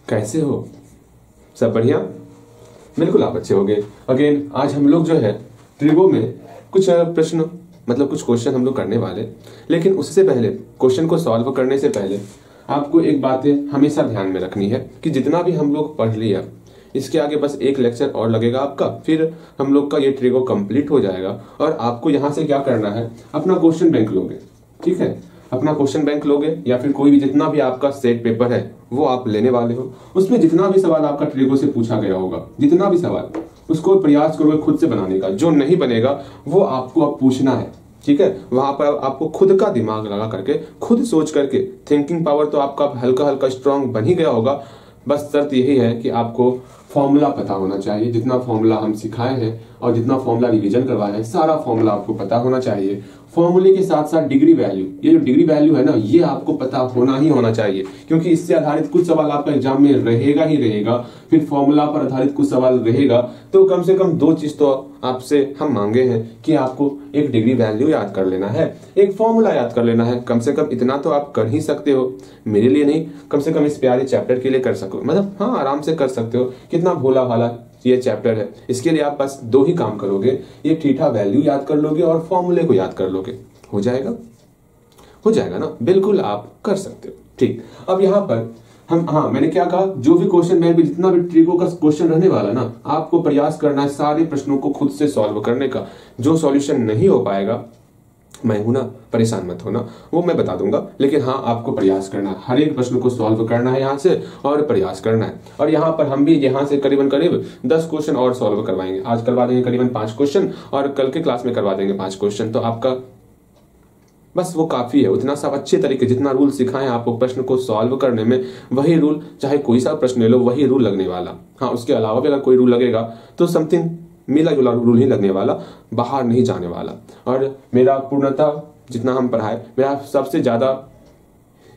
कैसे हो? सब बढ़िया? बिल्कुल आप अच्छे होंगे। अगेन आज हम लोग जो है ट्रिगो में कुछ प्रश्न मतलब कुछ क्वेश्चन हम लोग करने वाले, लेकिन उससे पहले क्वेश्चन को सॉल्व करने से पहले आपको एक बात हमेशा ध्यान में रखनी है कि जितना भी हम लोग पढ़ लिया इसके आगे बस एक लेक्चर और लगेगा आपका, फिर हम लोग का ये ट्रिगो कंप्लीट हो जाएगा। और आपको यहाँ से क्या करना है, अपना क्वेश्चन बैंक लोगे, ठीक है? अपना क्वेश्चन बैंक लोगे या फिर कोई भी जितना भी आपका सेट पेपर है वो आप लेने वाले हो, उसमें जितना भी सवाल आपका ट्रिगो से पूछा गया होगा, जितना भी सवाल, उसको प्रयास करोगे खुद से बनाने का। जो नहीं बनेगा वो आपको अब पूछना है, ठीक है? वहां पर आपको खुद का दिमाग लगा करके, खुद सोच करके, थिंकिंग पावर तो आपका हल्का हल्का स्ट्रांग बन ही गया होगा। बस शर्त यही है कि आपको फॉर्मूला पता होना चाहिए। जितना फॉर्मूला हम सिखाए हैं और जितना फॉर्मूला रिवीजन करवाए हैं, सारा फॉर्मूला आपको पता होना चाहिए। फॉर्मूले के साथ साथ डिग्री वैल्यू, ये जो डिग्री वैल्यू है ना, ये आपको पता होना ही होना चाहिए, क्योंकि इससे आधारित कुछ सवाल आपका एग्जाम में रहेगा ही रहेगा। फिर फॉर्मूला पर आधारित कुछ सवाल रहेगा, तो कम से कम दो चीज तो आपसे हम मांगे हैं कि आपको एक डिग्री वैल्यू याद कर लेना है, एक फॉर्मूला याद कर लेना है। कम से कम इतना तो आप कर ही सकते हो। मेरे लिए नहीं, कम से कम इस प्यारे चैप्टर के लिए कर सको, मतलब हाँ आराम से कर सकते हो। कितना भोला भाला ये चैप्टर है। इसके लिए आप बस दो ही काम करोगे, ये थीटा वैल्यू याद कर लोगे और फॉर्मूले को याद कर लोगे। हो जाएगा? हो जाएगा ना? बिल्कुल आप कर सकते हो। ठीक, अब यहाँ पर हम मैंने क्या कहा, जो भी क्वेश्चन बैंक में जितना भी ट्रिगो का क्वेश्चन रहने वाला ना, आपको प्रयास करना है सारे प्रश्नों को खुद से सॉल्व करने का। जो सॉल्यूशन नहीं हो पाएगा, मैं हूं ना, परेशान मत होना, वो मैं बता दूंगा। लेकिन हाँ, आपको प्रयास करना है, हर एक प्रश्न को सॉल्व करना है यहाँ से और प्रयास करना है। और यहाँ पर हम भी यहाँ से करीब 10 क्वेश्चन और सॉल्व करवाएंगे। आज करवा देंगे करीबन 5 क्वेश्चन और कल के क्लास में करवा देंगे 5 क्वेश्चन। तो आपका बस वो काफी है। उतना सब अच्छे तरीके, जितना रूल सिखाएं आपको प्रश्न को सॉल्व करने में, वही रूल, चाहे कोई सा प्रश्न ले लो, वही रूल लगने वाला। हाँ, उसके अलावा भी अगर कोई रूल लगेगा तो समथिंग मिला जुला रूल ही लगने वाला, बाहर नहीं जाने वाला। और मेरा पूर्णतः जितना हम पढ़ाए, मेरा सबसे ज्यादा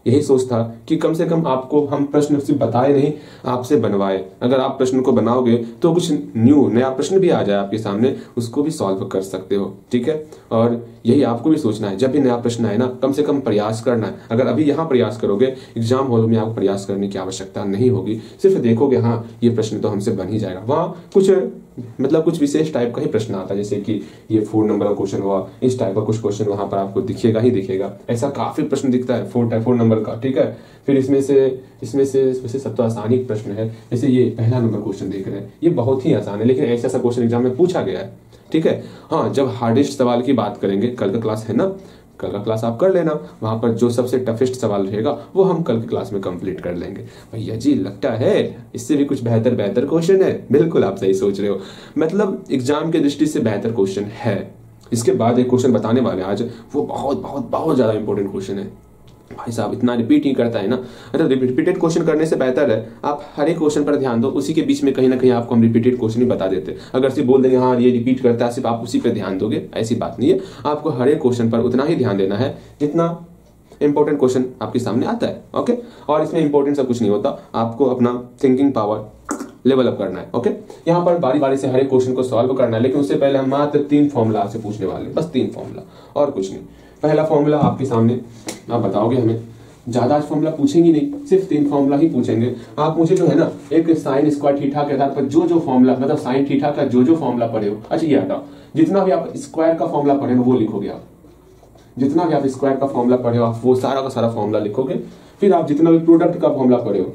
यही सोच था कि कम से कम आपको हम प्रश्न सिर्फ बताए नहीं, आपसे बनवाए। अगर आप प्रश्न को बनाओगे तो कुछ नया प्रश्न भी आ जाए आपके सामने, उसको भी सॉल्व कर सकते हो, ठीक है? और यही आपको भी सोचना है, जब भी नया प्रश्न आए ना, कम से कम प्रयास करना है। अगर अभी यहाँ प्रयास करोगे, एग्जाम हॉल में आपको प्रयास करने की आवश्यकता नहीं होगी। सिर्फ देखोगे हाँ ये प्रश्न तो हमसे बन ही जाएगा। वहाँ कुछ विशेष टाइप का ही प्रश्न आता है, जैसे कि ये 4 नंबर का क्वेश्चन हुआ, इस टाइप का कुछ क्वेश्चन वहां पर आपको दिखेगा ही दिखेगा। ऐसा काफी प्रश्न दिखता है 4 नंबर का, ठीक है? फिर इसमें से सब तो आसानी प्रश्न है। जैसे ये पहला नंबर क्वेश्चन देख रहे हैं, ये बहुत ही आसान है, लेकिन ऐसा क्वेश्चन एग्जाम में पूछा गया है, ठीक है? हाँ, जब हार्डेस्ट सवाल की बात करेंगे, कल का क्लास है ना, कल का क्लास आप कर लेना, वहां पर जो सबसे टफेस्ट सवाल रहेगा वो हम कल की क्लास में कंप्लीट कर लेंगे। भैया जी लगता है इससे भी कुछ बेहतर क्वेश्चन है। बिल्कुल आप सही सोच रहे हो, मतलब एग्जाम की दृष्टि से बेहतर क्वेश्चन है। इसके बाद एक क्वेश्चन बताने वाले आज, वो बहुत ज्यादा इंपॉर्टेंट क्वेश्चन है। भाई साहब इतना रिपीट ही करता है ना, अरे रिपीटेड क्वेश्चन करने से बेहतर है आप हर एक क्वेश्चन पर ध्यान दो, उसी के बीच में कहीं ना कहीं आपको हम रिपीटेड क्वेश्चन ही बता देते। अगर सिर्फ बोल देंगे हाँ ये रिपीट करता है, सिर्फ आप उसी पे ध्यान दोगे, ऐसी बात नहीं है। आपको हर एक क्वेश्चन पर उतना ही ध्यान देना है जितना इंपॉर्टेंट क्वेश्चन आपके सामने आता है, ओके? और इसमें इंपॉर्टेंट सा कुछ नहीं होता, आपको अपना थिंकिंग पावर लेवल अप करना है, ओके? यहाँ पर बारी बारी से हर एक क्वेश्चन को सॉल्व करना है, लेकिन उससे पहले हम मात्र 3 फॉर्मूला आपसे पूछने वाले, बस 3 फॉर्मूला और कुछ नहीं। पहला फॉर्मूला आपके सामने, आप बताओगे हमें, ज्यादा फॉर्मूला पूछेंगे नहीं, सिर्फ 3 फॉर्मूला ही पूछेंगे। आप मुझे जो है ना, एक साइन स्क्वायर थीटा के आधार पर जो फॉर्मूला, मतलब साइन थीटा का जो फॉर्मूला पढ़े हो, अच्छा ये हटाओ, जितना भी आप स्क्वायर का फॉर्मूला पढ़े हो वो लिखोगे। आप जितना भी आप स्क्वायर का फॉर्मूला पढ़े हो, आप वो सारा का सारा फॉर्मूला लिखोगे। फिर आप जितना भी प्रोडक्ट का फॉर्मूला पढ़े हो,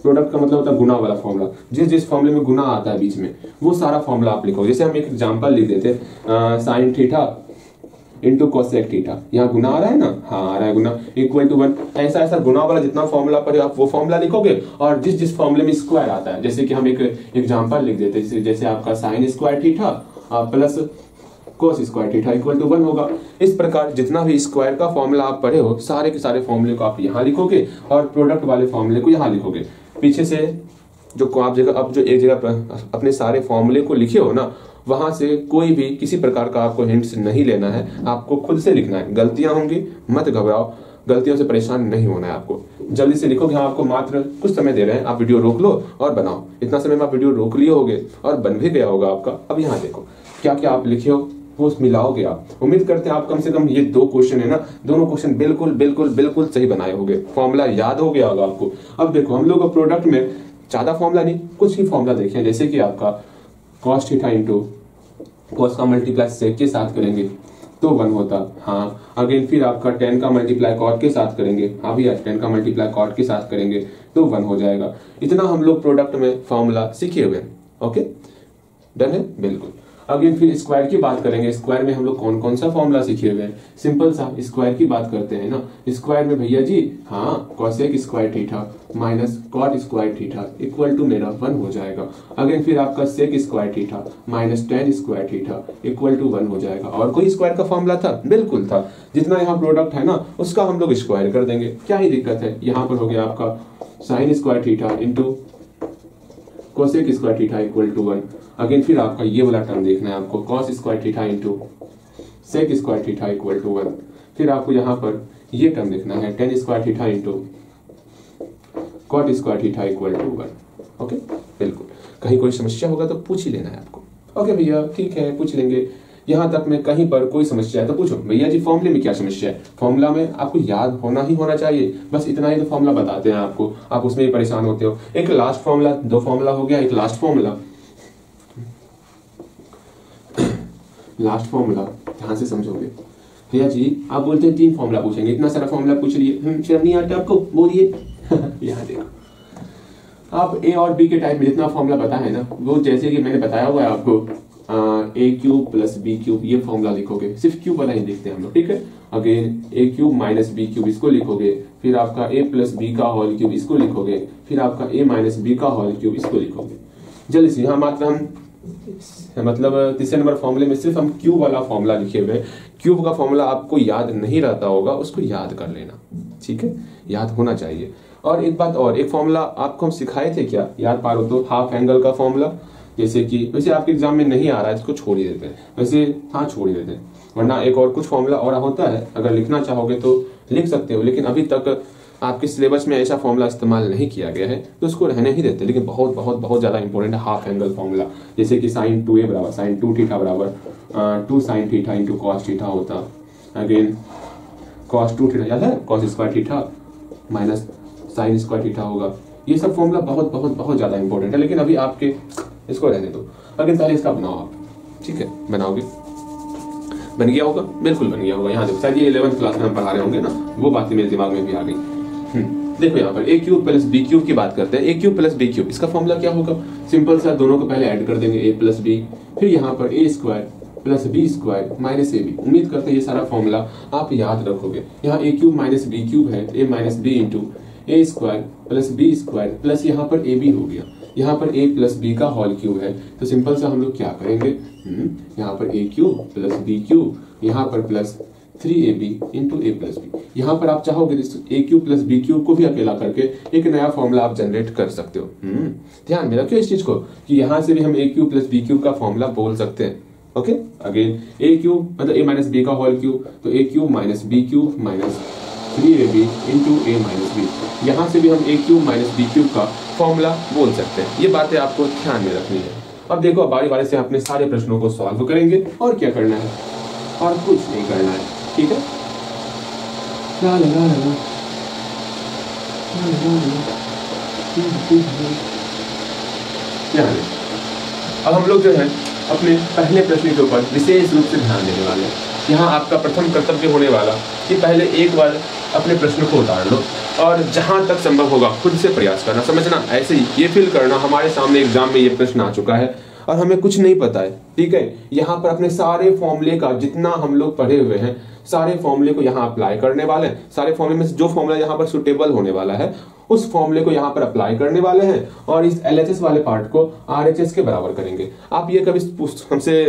प्रोडक्ट का मतलब होता है गुना वाला फॉर्मूला, जिस फॉर्मूले में गुना आता है बीच में, वो सारा फॉर्मूला आप लिखोगे। जैसे हम एक एग्जांपल लिख देते, sign theta into cosec theta, यहाँ गुना आ रहा है ना, हाँ आ रहा है गुना, इक्वल टू 1। ऐसा गुना वाला जितना फॉर्मूला पढ़े आप वो फॉर्मूला लिखोगे। और जिस फॉर्मूले में स्क्वायर आता है, जैसे कि हम एक एग्जांपल लिख देते हैं, जैसे आपका sine square theta plus cos square theta equal to 1 होगा। इस प्रकार जितना भी स्क्वायर का फॉर्मूला आप पढ़े हो, सारे के सारे फॉर्मूले को आप यहाँ लिखोगे और प्रोडक्ट वाले फॉर्मूले को यहाँ लिखोगे। पीछे से जो आप जगह, अब जो एक जगह अपने सारे फॉर्मूले को लिखे हो ना, वहां से कोई भी किसी प्रकार का आपको हिंट्स नहीं लेना है, आपको खुद से लिखना है। गलतियां होंगी, मत घबराओ, गलतियों से परेशान नहीं होना है आपको। जल्दी से लिखोगे, हाँ आपको मात्र कुछ समय दे रहे हैं, आप वीडियो रोक लो और बनाओ। इतना समय में आप वीडियो रोक लिए होगे और बन भी गया होगा आपका। अब यहाँ देखो क्या क्या आप लिखे हो, वो मिलाओगे आप। उम्मीद करते हैं आप कम से कम ये 2 क्वेश्चन है ना, दोनों क्वेश्चन बिल्कुल बिल्कुल बिल्कुल सही बनाए होंगे, फॉर्मूला याद हो गया होगा आपको। अब देखो हम लोग प्रोडक्ट में ज्यादा फॉर्मूला नहीं, कुछ ही फॉर्मूला देखें, जैसे कि आपका cos थीटा इंटू cos का मल्टीप्लाई sec के साथ करेंगे तो 1 होता। हाँ अगेन फिर आपका tan का मल्टीप्लाई cot के साथ करेंगे, हाँ भैया tan का मल्टीप्लाई cot के साथ करेंगे तो 1 हो जाएगा। इतना हम लोग प्रोडक्ट में फॉर्मूला सीखे हुए हैं। ओके डन है, बिल्कुल। अगेन फिर स्क्वायर की बात करेंगे। स्क्वायर में हम लोग कौन कौन सा फॉर्मूला सीखे हुए हैं, सिंपल सा स्क्वायर की बात करते हैं ना। स्क्वायर में भैया जी हाँ cosec square theta minus cot square theta equal to मेरा 1 हो जाएगा। अगेन फिर आपका sec square theta minus tan square theta equal to 1 हो जाएगा। और कोई स्क्वायर का फॉर्मूला था, बिल्कुल था, जितना यहाँ प्रोडक्ट है ना उसका हम लोग स्क्वायर कर देंगे, क्या ही दिक्कत है। यहाँ पर हो गया आपका sin square theta into cosec square theta equal to 1। Again फिर आपका ये वाला टर्म देखना है आपको, cos square theta into sec square theta equal to 1। फिर आपको यहाँ पर ये टर्म देखना है tan square theta into cot square theta equal to 1। Okay बिल्कुल, कहीं कोई समस्या होगा तो पूछ ही लेना है आपको। ओके भैया ठीक है पूछ लेंगे, यहाँ तक में कहीं पर कोई समस्या है तो पूछो। भैया जी फॉर्मूले में क्या समस्या है, फॉर्मूला में आपको याद होना ही होना चाहिए, बस इतना ही तो फॉर्मूला बताते हैं आपको, आप उसमें ही परेशान होते हो। एक लास्ट फॉर्मूला, 2 फॉर्मूला हो गया, एक लास्ट फॉर्मूला। लास्ट फॉर्मूला ध्यान से समझोगे। भैया जी आप बोलते हैं 3 फॉर्मूला पूछेंगे, इतना सारा फॉर्मूला पूछ लिए, शर्म नहीं आता आपको, बोलिए। यहाँ देखो आप ए और बी के टाइप में जितना फॉर्मूला पता है ना, वो जैसे कि मैंने बताया हुआ है आपको, ए क्यूब प्लस बी क्यूब, ये फॉर्मूला लिखोगे, सिर्फ क्यूब वाला ही देखते हैं हम लोग, ठीक है। अगेन ए क्यूब माइनस बी क्यूब इसको लिखोगे, फिर आपका ए प्लस बी का होल क्यूब इसको लिखोगे, फिर आपका ए माइनस बी का होल क्यूब इसको लिखोगे। जल्दी से यहाँ मात्र हम मतलब तीसरे नंबर फॉर्मूले में सिर्फ हम क्यूब वाला फॉर्मूला लिखे हुए हैं। क्यूब का फॉर्मूला आपको याद नहीं रहता होगा, उसको याद कर लेना, ठीक है, याद होना चाहिए। और एक बात और, एक फॉर्मूला आपको हम सिखाए थे क्या, याद पारो तो, हाफ एंगल का फॉर्मूला, जैसे कि वैसे आपके एग्जाम में नहीं आ रहा है इसको छोड़ ही देते हैं, वैसे हाँ छोड़ ही देते हैं, वरना एक और कुछ फॉर्मूला और होता है, अगर लिखना चाहोगे तो लिख सकते हो, लेकिन अभी तक आपके सिलेबस में ऐसा फॉर्मूला इस्तेमाल नहीं किया गया है तो उसको रहने ही देते। लेकिन बहुत बहुत बहुत ज्यादा इंपॉर्टेंट है हाफ एंगल फॉर्मूला, जैसे कि साइन 2a बराबर साइन 2 थीटा बराबर 2 sign theta into cos theta होता। अगेन कॉस 2 थीटा याद है, cos square theta minus sign square theta होगा। ये सब फॉर्मूला बहुत बहुत बहुत ज्यादा इंपॉर्टेंट है, लेकिन अभी आपके इसको रहने दो। अगेन पहले इसका बनाओ आप, ठीक है, बनाओगे, बन गया होगा, बिल्कुल बन गया होगा। यहाँ देखो शायद ये 11th क्लास में हम पढ़ा रहे होंगे ना, वो बातें मेरे दिमाग में भी आ गई। देखो यहाँ पर ए क्यूब प्लस बी क्यूब की बात करते हैं। ए क्यूब प्लस बी क्यूब, इसका फॉर्मूला क्या होगा, सिंपल सा, दोनों को पहले ऐड कर देंगे, ए प्लस बी, फिर यहाँ पर A square plus B square minus A B. उम्मीद करते हैं ये सारा फॉर्मूला आप याद रखोगे। यहाँ A cube minus B cube है, A minus B into A square plus B square plus यहाँ पर ए बी हो गया, यहाँ पर a प्लस बी का होल क्यूब है, तो सिंपल सा हम लोग क्या करेंगे, यहाँ पर a cube plus B cube, यहाँ पर plus 3ab into A plus B. यहाँ पर आप चाहोगे a cube plus B cube को भी अकेला करके एक नया फॉर्मूला आप जनरेट कर सकते हो। ध्यान में रखियो इस चीज को कि यहाँ से भी हम a cube plus B cube का फॉर्मूला बोल सकते हैं। ओके, अगेन a क्यूब मतलब a माइनस बी का होल क्यूब, तो a cube minus B cube minus 3ab into A minus B. यहाँ से भी हम a cube minus B cube का फॉर्मूला बोल सकते हैं। ये बातें आपको ध्यान में रखनी है। अब देखो बारी बारी से अपने सारे प्रश्नों को सॉल्व करेंगे, और क्या करना है, और कुछ नहीं करना है, ठीक है। ला ला ला ला ला। अब हम लोग जो है अपने पहले प्रश्न के ऊपर विशेष रूप से ध्यान देने वाले हैं। यहाँ आपका प्रथम कर्तव्य होने वाला कि पहले एक बार अपने प्रश्न को उतार लो और जहां तक संभव होगा खुद से प्रयास करना, समझना, ऐसे ही ये फील करना हमारे सामने एग्जाम में ये प्रश्न आ चुका है और हमें कुछ नहीं पता है, ठीक है। यहाँ पर अपने सारे फॉर्मूले का जितना हम लोग पढ़े हुए हैं सारे फॉर्मूले को यहाँ अप्लाई करने वाले हैं। सारे फॉर्मूले में से जो फॉर्मूला यहाँ पर सुटेबल होने वाला है उस फॉर्मूले को यहाँ पर अप्लाई करने वाले हैं और इस LHS वाले पार्ट को RHS के बराबर करेंगे। आप ये कभी हमसे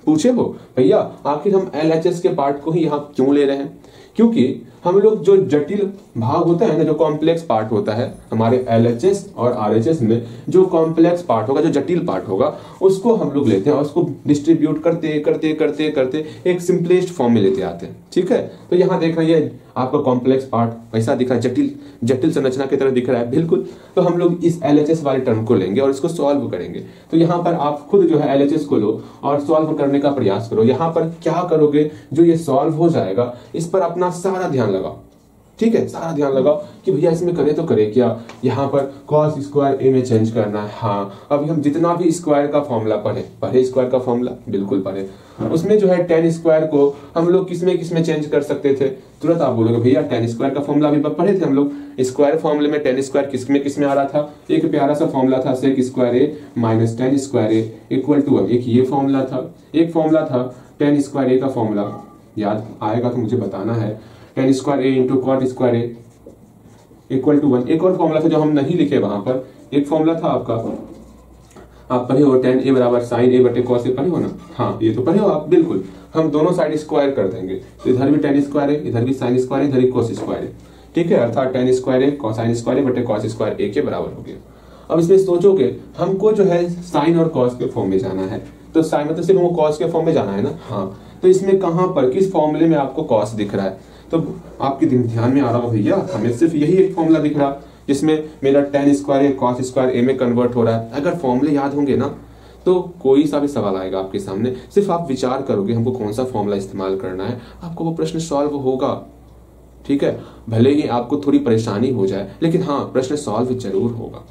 पूछे हो भैया आखिर हम LHS के पार्ट को ही यहाँ क्यों ले रहे हैं? क्योंकि हम लोग जो जटिल भाग होता है ना, जो कॉम्प्लेक्स पार्ट होता है हमारे LHS और RHS में, जो कॉम्प्लेक्स पार्ट होगा, जो जटिल पार्ट होगा, उसको हम लोग लेते हैं और उसको डिस्ट्रीब्यूट करते करते करते करते एक सिंपलेस्ट फॉर्म में लेते आते हैं, ठीक है। तो यहाँ देख रहे हैं आपका कॉम्प्लेक्स पार्ट वैसा दिख रहा है, जटिल जटिल संरचना की तरह दिख रहा है, बिल्कुल। तो हम लोग इस LHS वाले टर्म को लेंगे और इसको सॉल्व करेंगे। तो यहाँ पर आप खुद जो है LHS को लो और सॉल्व करने का प्रयास करो। यहाँ पर क्या करोगे, जो ये सॉल्व हो जाएगा इस पर अपना सारा ध्यान लगाओ, ठीक है, सारा ध्यान लगाओ कि भैया इसमें करे तो करे क्या। यहाँ पर cos स्क्वायर a में चेंज करना है। हाँ, अभी हम जितना भी स्क्वायर का फॉर्मूला पढ़े स्क्वायर का फॉर्मूला बिल्कुल पढ़े, उसमें जो है tan स्क्वायर को हम लोग किसमें चेंज कर सकते थे। तुरंत आप बोलोगे भैया tan स्क्वायर का फॉर्मूला अभी पढ़े थे हम लोग। स्क्वायर फॉर्मूले में tan स्क्वायर किसमें आ रहा था, एक प्यारा सा फॉर्मूला था sec square a minus tan square a equal to, अब एक ये फॉर्मूला था, एक फॉर्मूला था tan स्क्वायर a का फॉर्मूला, याद आएगा तो मुझे बताना है। tan square a into cot square a equal to 1। एक और फॉर्मूला था जो हम नहीं लिखे वहां पर, एक फॉर्मूला था आपका, आप पढ़े हो tan a बराबर साइन a बटे कॉस a, पढ़े हो ना। हाँ, ये तो पढ़े हो आप, बिल्कुल। हम दोनों साइड स्क्वायर कर देंगे, तो इधर भी tan स्क्वायर है, इधर भी साइन स्क्वायर है, इधर भी कॉस स्क्वायर है, ठीक है। अर्थात tan square a sine square a बटे कॉस स्क्वायर a के बराबर हो गया। अब इसमें सोचोगे हमको जो है साइन और कॉस के फॉर्म में जाना है, तो साइन मतलब सिर्फ हमको कॉस के फॉर्म में जाना है ना। हाँ, तो इसमें कहां पर किस फॉर्मूले में आपको कॉस दिख रहा है, तो आपके ध्यान में आ रहा हो भैया हमें सिर्फ यही एक फॉर्मूला दिख रहा जिसमें मेरा tan square cos square a में कन्वर्ट हो रहा है। अगर फॉर्मूले याद होंगे ना तो कोई सा भी सवाल आएगा आपके सामने, सिर्फ आप विचार करोगे हमको कौन सा फॉर्मूला इस्तेमाल करना है, आपको वो प्रश्न सॉल्व होगा, ठीक है। भले ही आपको थोड़ी परेशानी हो जाए, लेकिन हाँ, प्रश्न सॉल्व जरूर होगा।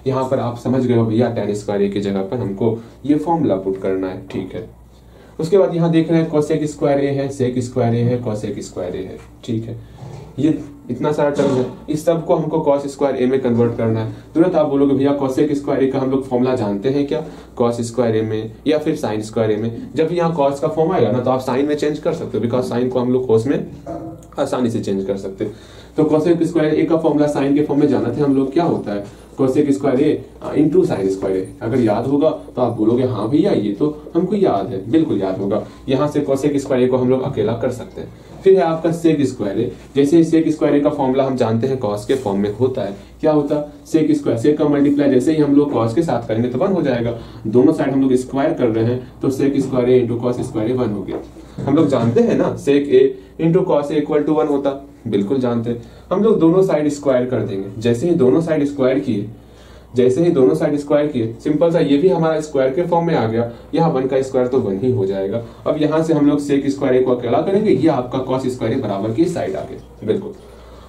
यहाँ पर आप समझ गए हो भैया tan स्क्वायर a की जगह पर हमको ये फॉर्मूला पुट करना है, ठीक है। उसके बाद यहाँ देख रहे हैं कोसेक स्क्वायर a है, सेक स्क्वायर a है, कोसेक स्क्वायर a है, ठीक है। ये इतना सारा टर्म है, इस सब को हमको कॉस स्क्वायर a में कन्वर्ट करना है। तुरंत आप बोलोगे भैया कोसेक स्क्वायर a का हम लोग फॉर्मूला जानते हैं क्या, कॉस स्क्वायर a में या फिर साइन स्क्वायर a में। जब यहाँ कॉस का फॉर्म आएगा ना तो आप साइन में चेंज कर सकते हो, बिकॉज साइन को हम लोग कॉस में आसानी से चेंज कर सकते हैं। तो कोसेक स्क्वायर a का फॉर्मूला साइन के फॉर्म में जाना थे हम लोग, क्या होता है cosec square a into sine square a। अगर याद होगा तो आप बोलोगे हाँ भैया ये तो हमको याद है, बिल्कुल याद होगा। यहाँ से कोसेक स्क्वायर a को हम लोग अकेला कर सकते हैं। फिर है आपका सेक स्क्वायर a, जैसे ही सेक स्क्वायर a का फॉर्मूला हम जानते हैं कॉस के फॉर्म में होता है, क्या होता है सेक स्क्वायर, सेक का मल्टीप्लाई जैसे ही हम लोग कॉस के साथ करेंगे तो 1 हो जाएगा। दोनों साइड हम लोग स्क्वायर कर रहे हैं तो sec square a into cos square a 1 हो गया। हम लोग जानते हैं ना sec a into cos a equal to 1 होता, बिल्कुल जानते हैं। हम लोग दोनों साइड स्क्वायर कर देंगे, जैसे ही दोनों साइड स्क्वायर किए, सिंपल सा ये भी हमारा स्क्वायर के फॉर्म में आ गया। यहाँ 1 का स्क्वायर तो 1 ही हो जाएगा। अब यहाँ से हम लोग सेक स्क्वायर a को अकेला करेंगे, ये आपका कॉस स्क्वायर a बराबर की साइड आ गया, बिल्कुल।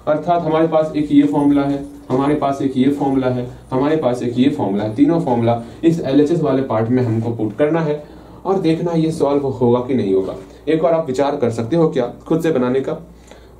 अर्थात हमारे पास एक ये फॉर्मूला है, हमारे पास एक ये फॉर्मूला है, हमारे पास एक ये फॉर्मूला है। तीनों फॉर्मूला इस LHS वाले पार्ट में हमको पुट करना है और देखना ये सॉल्व होगा कि नहीं होगा। एक और आप विचार कर सकते हो क्या खुद से बनाने का,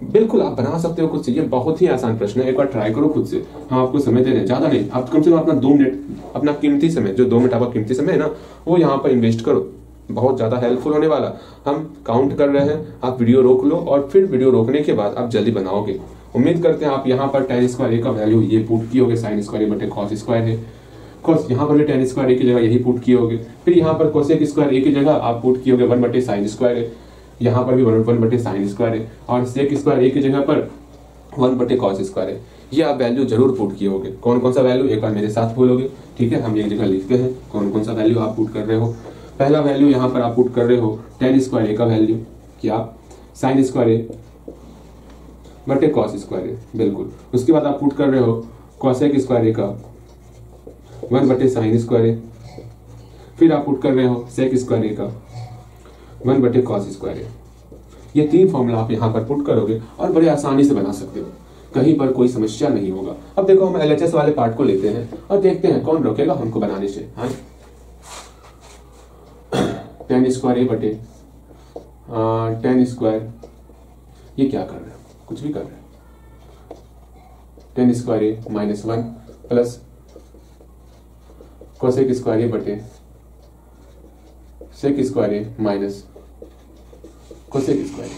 बिल्कुल आप बना सकते हो खुद से। ये बहुत ही आसान प्रश्न है, एक बार ट्राई करो खुद से। हम आपको समय दे रहे हैं, ज्यादा नहीं, आप कम से कम अपना 2 मिनट, अपना कीमती समय, जो 2 मिनट आपका कीमती समय है ना, वो यहाँ पर इन्वेस्ट करो, बहुत ज्यादा हेल्पफुल होने वाला। हम काउंट कर रहे हैं, आप वीडियो रोक लो और फिर वीडियो रोकने के बाद आप जल्दी बनाओगे। उम्मीद करते हैं आप यहाँ पर tan स्क्वायर a का वैल्यू ये पुट किए होगे, साइन स्क्वायर a बटे कॉस स्क्वायर है। कॉस यहाँ पर भी tan स्क्वायर a की जगह यही पुट किए होगे। फिर यहाँ पर कोसेक स्क्वायर a की जगह आप पुट किए होगे 1 बटे साइन स्क्वायर है, यहाँ पर भी 1 बटे साइन स्क्वायर है, और सेक स्क्वायर a की जगह पर 1 बटे कॉस स्क्वायर है। ये आप वैल्यू जरूर पुट किए होगे। कौन कौन सा वैल्यू एक बार मेरे साथ बोलोगे, ठीक है। हम एक जगह लिखते हैं कौन कौन सा वैल्यू आप पुट कर रहे हो। पहला वैल्यू यहाँ पर आप पुट कर रहे हो tan स्क्वायर a का वैल्यू, क्या साइन स्क्वायर a बटे कॉस स्क्वायर a, बिल्कुल। उसके बाद आप पुट कर रहे हो कोसेक स्क्वायर a का 1 बटे साइन स्क्वायर a। फिर आप पुट कर रहे हो सेक स्क्वायर a का 1 बटे कॉस स्क्वायर a। ये 3 फॉर्मूला आप यहाँ पर पुट करोगे और बड़े आसानी से बना सकते हो, कहीं पर कोई समस्या नहीं होगा। अब देखो हम LHS वाले पार्ट को लेते हैं और देखते हैं कौन रोकेगा हमको बनाने से। हाँ, tan स्क्वायर a बटे tan स्क्वायर, ये क्या कर रहे हैं, कुछ भी कर रहे हैं। tan square a minus 1 plus cosec square a बटे sec square a minus cosec square a,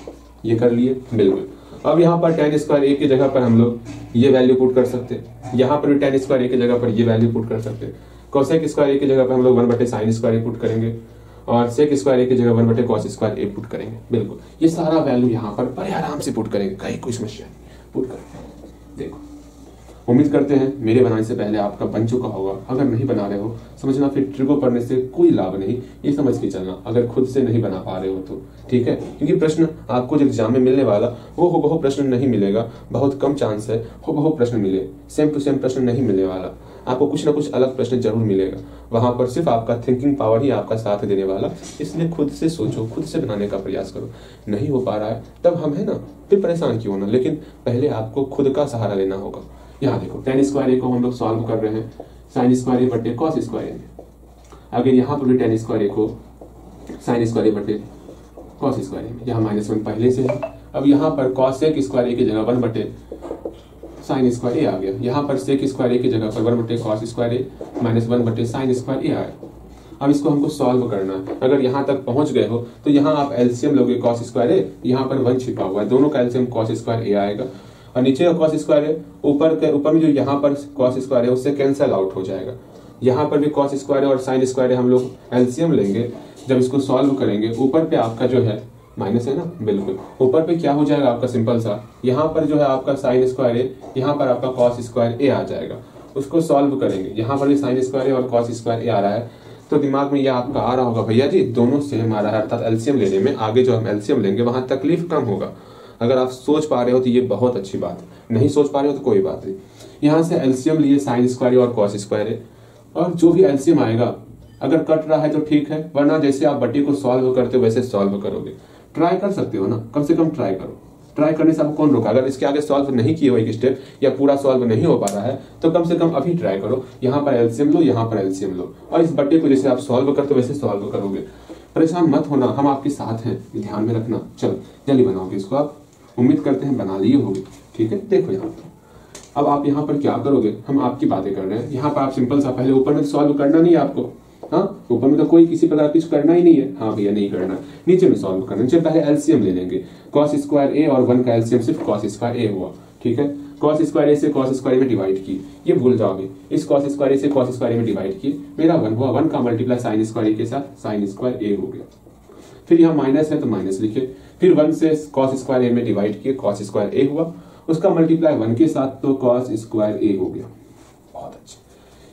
ये कर लिए, बिल्कुल। अब यहाँ पर tan स्क्वायर a की जगह पर हम लोग ये वैल्यू पुट कर सकते हैं, यहाँ पर भी tan स्क्वायर a की जगह पर ये वैल्यू पुट कर सकते हैं। कोसेक स्क्वायर a की जगह पर हम लोग 1 बटे साइन स्क्वायर a पुट करेंगे और सेक स्क्वायर a की जगह 1 बटे कॉस स्क्वायर a पुट करेंगे, बिल्कुल। ये सारा वैल्यू यहाँ पर बड़े आराम से पुट करेंगे, कहीं कोई समस्या नहीं, पुट करेंगे। देखो उम्मीद करते हैं मेरे बनाने से पहले आपका बन चुका होगा। अगर नहीं बना रहे हो समझना फिर ट्रिगो पढ़ने से कोई लाभ नहीं, ये समझ के चलना अगर खुद से नहीं बना पा रहे हो तो, ठीक है। क्योंकि प्रश्न आपको जो एग्जाम में मिलने वाला वो हुबहू प्रश्न नहीं मिलेगा, बहुत कम चांस है हुबहू प्रश्न मिले, सेम टू सेम प्रश्न नहीं मिलने वाला, आपको कुछ ना कुछ अलग प्रश्न जरूर मिलेगा। वहां पर सिर्फ आपका थिंकिंग पावर ही आपका साथ देने वाला, इसलिए खुद से सोचो, खुद से बनाने का प्रयास करो। नहीं हो पा रहा है तब हम है ना फिर परेशान क्यों होना, लेकिन पहले आपको खुद का सहारा लेना होगा। यहाँ देखो tan स्क्वायर ए को हम लोग सॉल्व कर रहे हैं sin स्क्वायर ए बटे cos स्क्वायर ए में। अगर यहाँ पर भी tan स्क्वायर ए को sin स्क्वायर ए बटे cos स्क्वायर ए में, यहाँ -1 पहले से है। अब यहाँ पर cos sec स्क्वायर ए की जगह 1 बटे sin स्क्वायर ए आ गया। यहाँ पर sec स्क्वायर ए की जगह पर 1 बटे cos स्क्वायर ए -1 बटे sin स्क्वायर ए आया। अब इसको हमको सॉल्व करना है। अगर यहाँ तक पहुंच गए हो तो यहाँ आप एलसीएम लोगे cos स्क्वायर ए, यहाँ पर 1 छिपा हुआ है, दोनों का एलसीएम cos स्क्वायर ए आएगा और नीचे का cos स्क्वायर है, ऊपर में जो यहाँ पर cos स्क्वायर है उससे कैंसिल आउट हो जाएगा। यहाँ पर भी cos स्क्वायर है और sin स्क्वायर है, हम लोग एलसीएम लेंगे। जब इसको सॉल्व करेंगे ऊपर पे आपका जो है माइनस है ना, बिल्कुल ऊपर पे क्या हो जाएगा आपका सिंपल सा, यहाँ पर जो है आपका sin स्क्वायर है, यहाँ पर आपका cos स्क्वायर ए आ जाएगा। उसको सॉल्व करेंगे, यहाँ पर भी sin स्क्वायर और cos स्क्वायर ए आ रहा है, तो दिमाग में यह आपका आ रहा होगा भैया जी दोनों सेम आ रहा है, अर्थात एलसीएम लेने में आगे जो हम एलसीएम लेंगे वहां तकलीफ कम होगा। अगर आप सोच पा रहे हो तो ये बहुत अच्छी बात है, नहीं सोच पा रहे हो तो कोई बात नहीं। यहाँ से एलसीएम लिए sin स्क्वायर और cos स्क्वायर है, और जो भी एलसीएम आएगा अगर कट रहा है तो ठीक है, वरना जैसे आप बट्टी को सॉल्व करते हो वैसे सॉल्व करोगे। ट्राई कर सकते हो ना, कम से कम ट्राई करो। ट्राई करने से आपको कौन रोका? अगर इसके आगे सॉल्व नहीं किए हो एक स्टेप या पूरा सॉल्व नहीं हो पा रहा है तो कम से कम अभी ट्राई करो। यहाँ पर एलसीएम लो, यहाँ पर एलसीएम लो, और इस बट्टे को जैसे आप सॉल्व करते हो वैसे सॉल्व करोगे। परेशान मत होना, हम आपके साथ हैं, ध्यान में रखना। चलो जल्दी बनाओगे इसको, आप उम्मीद करते हैं बना लिए होगे, ठीक है। देखो यहाँ पर अब आप यहाँ पर क्या करोगे, हम आपकी बातें कर रहे हैं। यहाँ पर आप सिंपल सा पहले ऊपर में सॉल्व करना नहीं है आपको, हाँ ऊपर में तो कोई किसी प्रकार कुछ करना ही नहीं है, हाँ भैया नहीं करना। नीचे में सॉल्व करना, नीचे पहले एलसीएम ले लेंगे। cos स्क्वायर ए और 1 का एलसीएम सिर्फ cos स्क्वायर ए हुआ, ठीक है। cos स्क्वायर ए से cos स्क्वायर में डिवाइड किए, ये भूल जाओगे। इस cos स्क्वायर ए से cos स्क्वायर में डिवाइड किए, मेरा 1 हुआ, 1 का मल्टीप्लाई sin स्क्वायर ए के साथ sin स्क्वायर ए हो गया। फिर यहाँ माइनस है तो माइनस लिखे, फिर 1 से cos स्क्वायर ए में डिवाइड किए, cos स्क्वायर ए हुआ, उसका मल्टीप्लाई 1 के साथ तो cos स्क्वायर ए हो गया। बहुत अच्छा,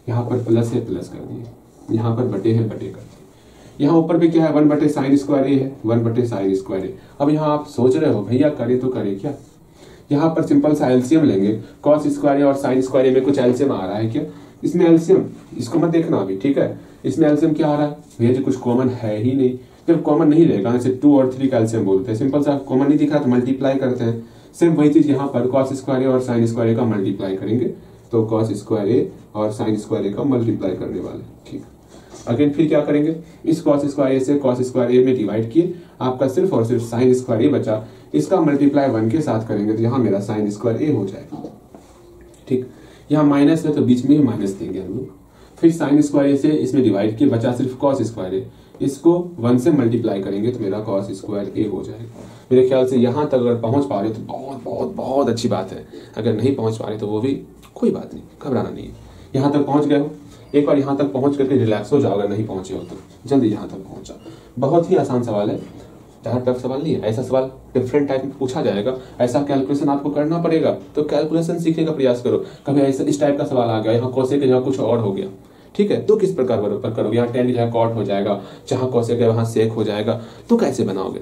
यहाँ पर प्लस है प्लस कर दिए, यहाँ पर बटे है बटे कर दिए। यहाँ ऊपर पे क्या है 1 बटे साइन स्क्वायर ए है, 1 बटे साइन स्क्वायर ए। अब यहाँ आप सोच रहे हो भैया करे तो करे क्या, यहाँ पर सिंपल सा एलसीएम लेंगे। cos स्क्वायर ए और साइन स्क्वायर ए में कुछ एलसीएम आ रहा है क्या? इसमें एलसीएम, इसको मत देखना अभी, ठीक है। इसमें एलसीएम क्या आ रहा है भैया जी, कुछ कॉमन है ही नहीं। जब कॉमन नहीं लेगा जैसे 2 और 3 का एलसीएम बोलते हैं, सिंपल सा कॉमन नहीं दिख रहा तो मल्टीप्लाई करते हैं। सेम वही चीज यहाँ पर cos स्क्वायर ए और साइन स्क्वायर ए का मल्टीप्लाई करेंगे तो cos स्क्वायर ए और साइन स्क्वायर ए का मल्टीप्लाई करने वाले, ठीक है। अगेन फिर क्या करेंगे, इस cos स्क्वायर ए से cos स्क्वायर ए में डिवाइड किए, आपका सिर्फ और सिर्फ साइन स्क्वायर ए बचा, इसका मल्टीप्लाई 1 के साथ करेंगे तो यहाँ मेरा साइन स्क्वायर ए हो जाएगा, ठीक। यहाँ माइनस है तो बीच में ही माइनस देंगे हम लोग। फिर साइन स्क्वायर ए से इसमें डिवाइड किए, बचा सिर्फ cos स्क्वायर ए, इसको 1 से मल्टीप्लाई करेंगे तो मेरा cos स्क्वायर ए हो जाएगा। मेरे ख्याल से यहाँ तक अगर पहुंच पा रहे हो तो बहुत बहुत बहुत अच्छी बात है। अगर नहीं पहुंच पा रहे तो वो भी कोई बात नहीं, घबराना नहीं है। यहाँ तक पहुंच गए हो, एक बार यहाँ तक पहुंच करके रिलैक्स हो जाओ। अगर नहीं पहुंचे हो तो जल्दी यहाँ तक पहुंच जाओ। बहुत ही आसान सवाल है, ज़्यादा टफ सवाल नहीं है। ऐसा सवाल डिफरेंट टाइप में पूछा जाएगा, ऐसा कैलकुलेशन आपको करना पड़ेगा, तो कैलकुलेशन सीखने का प्रयास करो। कभी ऐसा इस टाइप का सवाल आ गया, यहाँ कोसे के जगह कुछ और हो गया, ठीक है, तो किस प्रकार बराबर करोगे? यहाँ tan की जगह cot हो जाएगा, जहाँ कोसे के वहाँ सेक हो जाएगा, तो कैसे बनाओगे?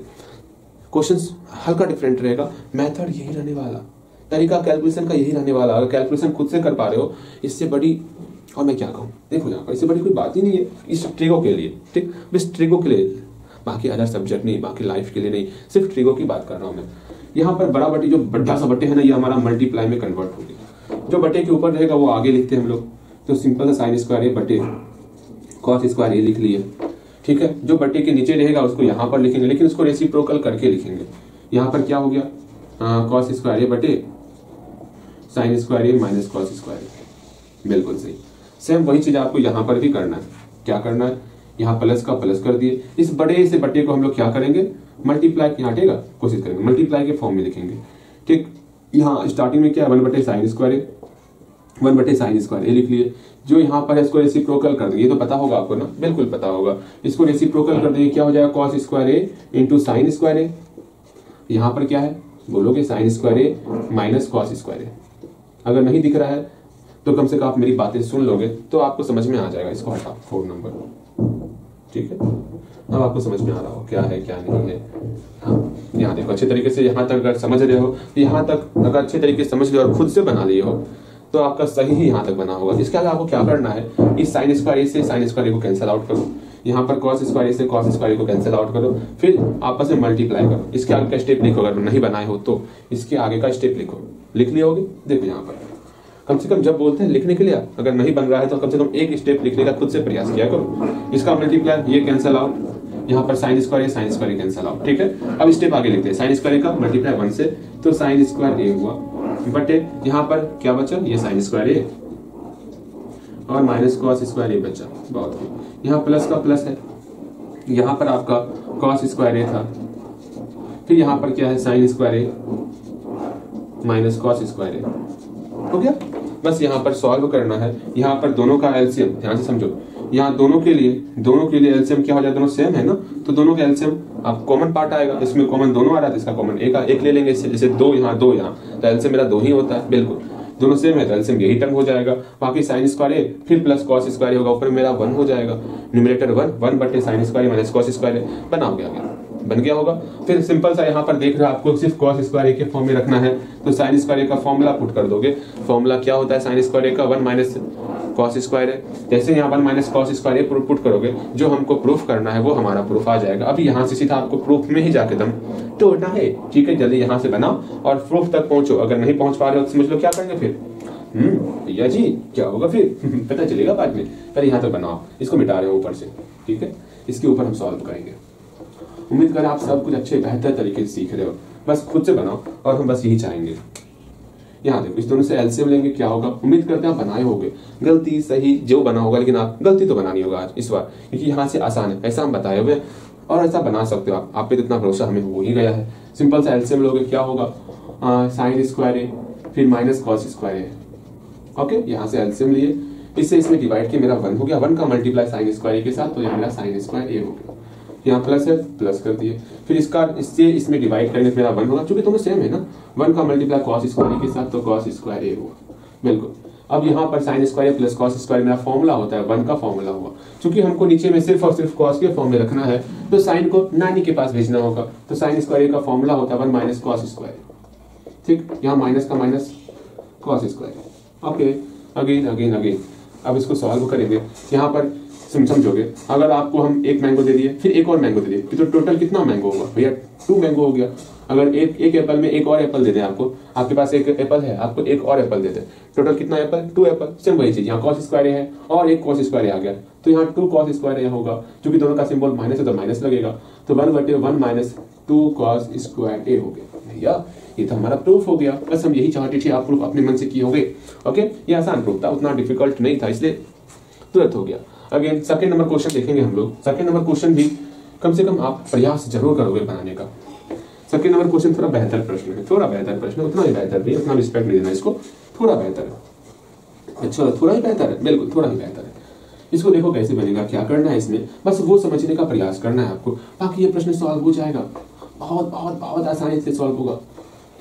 क्वेश्चंस हल्का डिफरेंट रहेगा, मेथड यही रहने वाला, तरीका कैलकुलेशन का यही रहने वाला। अगर कैलकुलेशन खुद से कर पा रहे हो, इससे बड़ी और मैं क्या कहूँ, देखो यहाँ पर इससे बड़ी कोई बात ही नहीं है इस ट्रिगो के लिए, ठीक, बस ट्रिगो के लिए, बाकी अदर सब्जेक्ट नहीं, बाकी लाइफ के लिए नहीं, सिर्फ ट्रिगो की बात कर रहा हूँ मैं। यहाँ पर बड़ा बटी जो बड़ा सा बटे है ना, ये हमारा मल्टीप्लाई में कन्वर्ट हो गया। जो बटे के ऊपर रहेगा वो आगे लिखते हैं हम लोग, तो सिंपल सा साइन स्क्वायर ए बटे cos स्क्वायर ए लिख लिए, ठीक है। जो बटे के नीचे रहेगा उसको यहाँ पर लिखेंगे, लेकिन उसको रेसिप्रोकल करके लिखेंगे। यहाँ पर क्या हो गया, cos स्क्वायर ए बटे साइन स्क्वायर ए माइनस cos स्क्वायर ए, बिल्कुल सही। सेम वही चीज आपको यहाँ पर भी करना है। क्या करना है, यहाँ प्लस का प्लस कर दिए, इस बड़े से बटे को हम लोग क्या करेंगे, मल्टीप्लाई यहाँ हटेगा, कोशिश करेंगे मल्टीप्लाई के फॉर्म में लिखेंगे, ठीक। यहाँ स्टार्टिंग में क्या 1 बटे साइन स्क्वायर ए, 1 बटे साइन स्क्वायर ए लिख लिए। जो यहाँ पर है इसको रेसिप्रोकल कर देंगे, ये तो पता होगा आपको ना, बिल्कुल पता होगा। इसको रेसिप्रोकल कर देंगे, क्या हो जाएगा cos स्क्वायर ए इंटू साइन स्क्वायर ए। यहाँ पर क्या है बोलोगे, साइन स्क्वायर ए माइनस cos स्क्वायर ए। अगर नहीं दिख रहा है तो कम से कम आप मेरी बातें सुन लोगे तो आपको समझ में आ जाएगा। इसको हटा 4 नंबर, ठीक है। अब आपको समझ में आ रहा हो क्या है क्या नहीं है। हाँ, यहाँ देखो अच्छे तरीके से यहाँ तक अगर समझ रहे हो, यहाँ तक अगर अच्छे तरीके से समझ लियो और खुद से बना लिए हो तो आपका सही ही यहाँ तक बना होगा। इसके आगे आपको क्या करना है, इस साइन स्क्वायर ए से साइन स्क्वायर ए को कैंसिल आउट करो, यहाँ पर कॉस स्क्वायर ए से कॉस स्क्वायर ए को कैंसिल आउट करो, फिर आपस में मल्टीप्लाई करो। इसके आगे का स्टेप लिखो, अगर नहीं बनाए हो तो इसके आगे का स्टेप लिखो। लिख लिया होगी, देखो यहाँ पर कम से कम जब बोलते हैं लिखने के लिए, अगर नहीं बन रहा है तो कम से कम एक स्टेप लिखने का खुद से प्रयास किया करो। इसका मल्टीप्लाई, ये कैंसिल आउट, यहाँ पर साइन स्क्वायर कैंसिल आउट, ठीक है। अब स्टेप आगे लिखते हैं, साइन स्क्वायर का मल्टीप्लाई 1 से, तो साइन स्क्वायर ए हुआ, बटे यहाँ पर क्या बचा, ये साइन स्क्वायर ए और माइनस कॉस स्क्वायर ए बचा। बहुत ही, यहाँ प्लस का प्लस है, यहाँ पर आपका कॉस स्क्वायर ए था, फिर यहाँ पर क्या है साइन स्क्वायर ए माइनस कॉस स्क्वायर ए, हो गया। बस यहाँ पर सॉल्व करना है। यहाँ पर दोनों का एलसीएम ध्यान से समझो, यहाँ दोनों के लिए एलसीएम क्या हो जाए, दोनों सेम है ना, तो दोनों का एलसीएम आप कॉमन पार्ट आएगा, इसमें कॉमन दोनों आ रहा है, इसका कॉमन एक ले लेंगे, जैसे 2 यहाँ 2 यहाँ, तो एलसीएम मेरा 2 ही होता है, बिल्कुल दोनों सेम है तो एलसीएम यही टर्म हो जाएगा। बाकी साइन स्क्वायर ए फिर प्लस कॉस स्क्वायर होगा, ऊपर मेरा 1 हो जाएगा, न्यूमरेटर 1 बटे sine square minus cos square बना हो गया, बन गया होगा। फिर सिंपल सा यहाँ पर देख रहे हो, आपको सिर्फ कॉस स्क्वायर ए के फॉर्म में रखना है, तो साइन स्क्वायर ए का फॉर्मूला पुट कर दोगे। फॉर्मूला क्या होता है साइन स्क्वायर ए का, 1 माइनस कॉस स्क्वायर है। जैसे यहाँ 1 माइनस कॉस स्क्वायर ए पुट करोगे, जो हमको प्रूफ करना है वो हमारा प्रूफ आ जाएगा। अभी यहाँ से सीधा आपको प्रूफ में ही जाके दम तोड़ना है, ठीक है। जल्दी यहाँ से बनाओ और प्रूफ तक पहुंचो। अगर नहीं पहुंच पा रहे हो तो समझ लो क्या करेंगे फिर, भैया जी क्या होगा फिर पता चलेगा बाद में। पहले यहाँ तक बनाओ, इसको मिटा रहे हो ऊपर से, ठीक है। इसके ऊपर हम सॉल्व करेंगे। उम्मीद करें आप सब कुछ अच्छे बेहतर तरीके से सीख रहे हो, बस खुद से बनाओ और हम बस यही चाहेंगे। यहाँ देखो, इस दोनों से एलसीएम लेंगे, क्या होगा, उम्मीद करते हैं आप बनाए होगे, गलती सही जो बना होगा, लेकिन आप गलती तो बनानी होगा आज इस बार, क्योंकि यहाँ से आसान है, ऐसा हम बताए हुए और ऐसा बना सकते हो आप पे, इतना भरोसा हमें हो ही गया है। सिंपल सा एलसीएम लोगे, क्या होगा, साइन स्क्वायर ए फिर माइनस कॉस स्क्वायर ए, ओके। यहाँ से एलसीएम लिए, इससे इसमें डिवाइड किया, मेरा 1 हो गया, 1 का मल्टीप्लाई साइन स्क्वायर ए के साथ, तो ये मेरा साइन स्क्वायर ए हो गया। यहाँ प्लस है, प्लस कर दिए, फिर इससे इसमें डिवाइड करने से मेरा 1 होगा, क्योंकि दोनों सेम है ना। 1 का मल्टीप्लाई कॉस स्क्वायर के साथ, तो कॉस स्क्वायर ए हुआ, बिल्कुल। अब यहाँ पर sine square plus cos square मेरा फॉर्मूला होता है, 1 का फॉर्मूला हुआ। क्योंकि हमको नीचे में सिर्फ और सिर्फ कॉस के फॉर्म में रखना है, तो साइन को नानी के पास भेजना होगा, तो साइन स्क्वायर का फॉर्मूला होता है 1 माइनस कॉस स्क्वायर, ठीक। यहाँ माइनस का minus cos square, okay. Again अब इसको सॉल्व करेंगे। यहाँ पर समझोगे, अगर आपको हम एक मैंगो दे दिए, फिर एक और मैंगो दे दिए, तो टोटल कितना मैंगो होगा भैया, 2 मैंगो हो गया। अगर एक एप्पल में एक और एप्पल दे दें आपको, आपके पास एक एप्पल है, आपको एक और एप्पल दे दें, टोटल कितना एप्पल, 2 एप्पल। सेम वही चीज, यहाँ कॉस स्क्वायर है और एक कॉस स्क्वायर आ गया, तो यहाँ 2 कॉस स्क्वायर होगा, क्योंकि दोनों का सिंबल माइनस है तो माइनस लगेगा, तो 1/1 माइनस 2 कॉस स्क्वायर ए हो गया। भैया ये तो हमारा प्रूफ हो गया, बस हम यही चाहते थे, आप प्रूफ अपने मन से किए होंगे, ओके। ये आसान प्रूफ था, उतना डिफिकल्ट नहीं था, इसलिए तुरंत हो गया। अगेन सेकंड नंबर क्वेश्चन देखेंगे हम लोग। सेकंड नंबर क्वेश्चन भी कम से कम आप प्रयास जरूर करोगे बनाने का। सेकंड नंबर क्वेश्चन थोड़ा बेहतर प्रश्न है, थोड़ा बेहतर प्रश्न है, उतना ही बेहतर नहीं, उतना रिस्पेक्ट नहीं देना इसको, थोड़ा बेहतर है। अच्छा थोड़ा ही बेहतर है, बिल्कुल थोड़ा ही बेहतर है। इसको देखो कैसे बनेगा, क्या करना है इसमें, बस वो समझने का प्रयास करना है आपको, बाकी ये प्रश्न सॉल्व हो जाएगा, बहुत बहुत बहुत आसानी से सॉल्व होगा,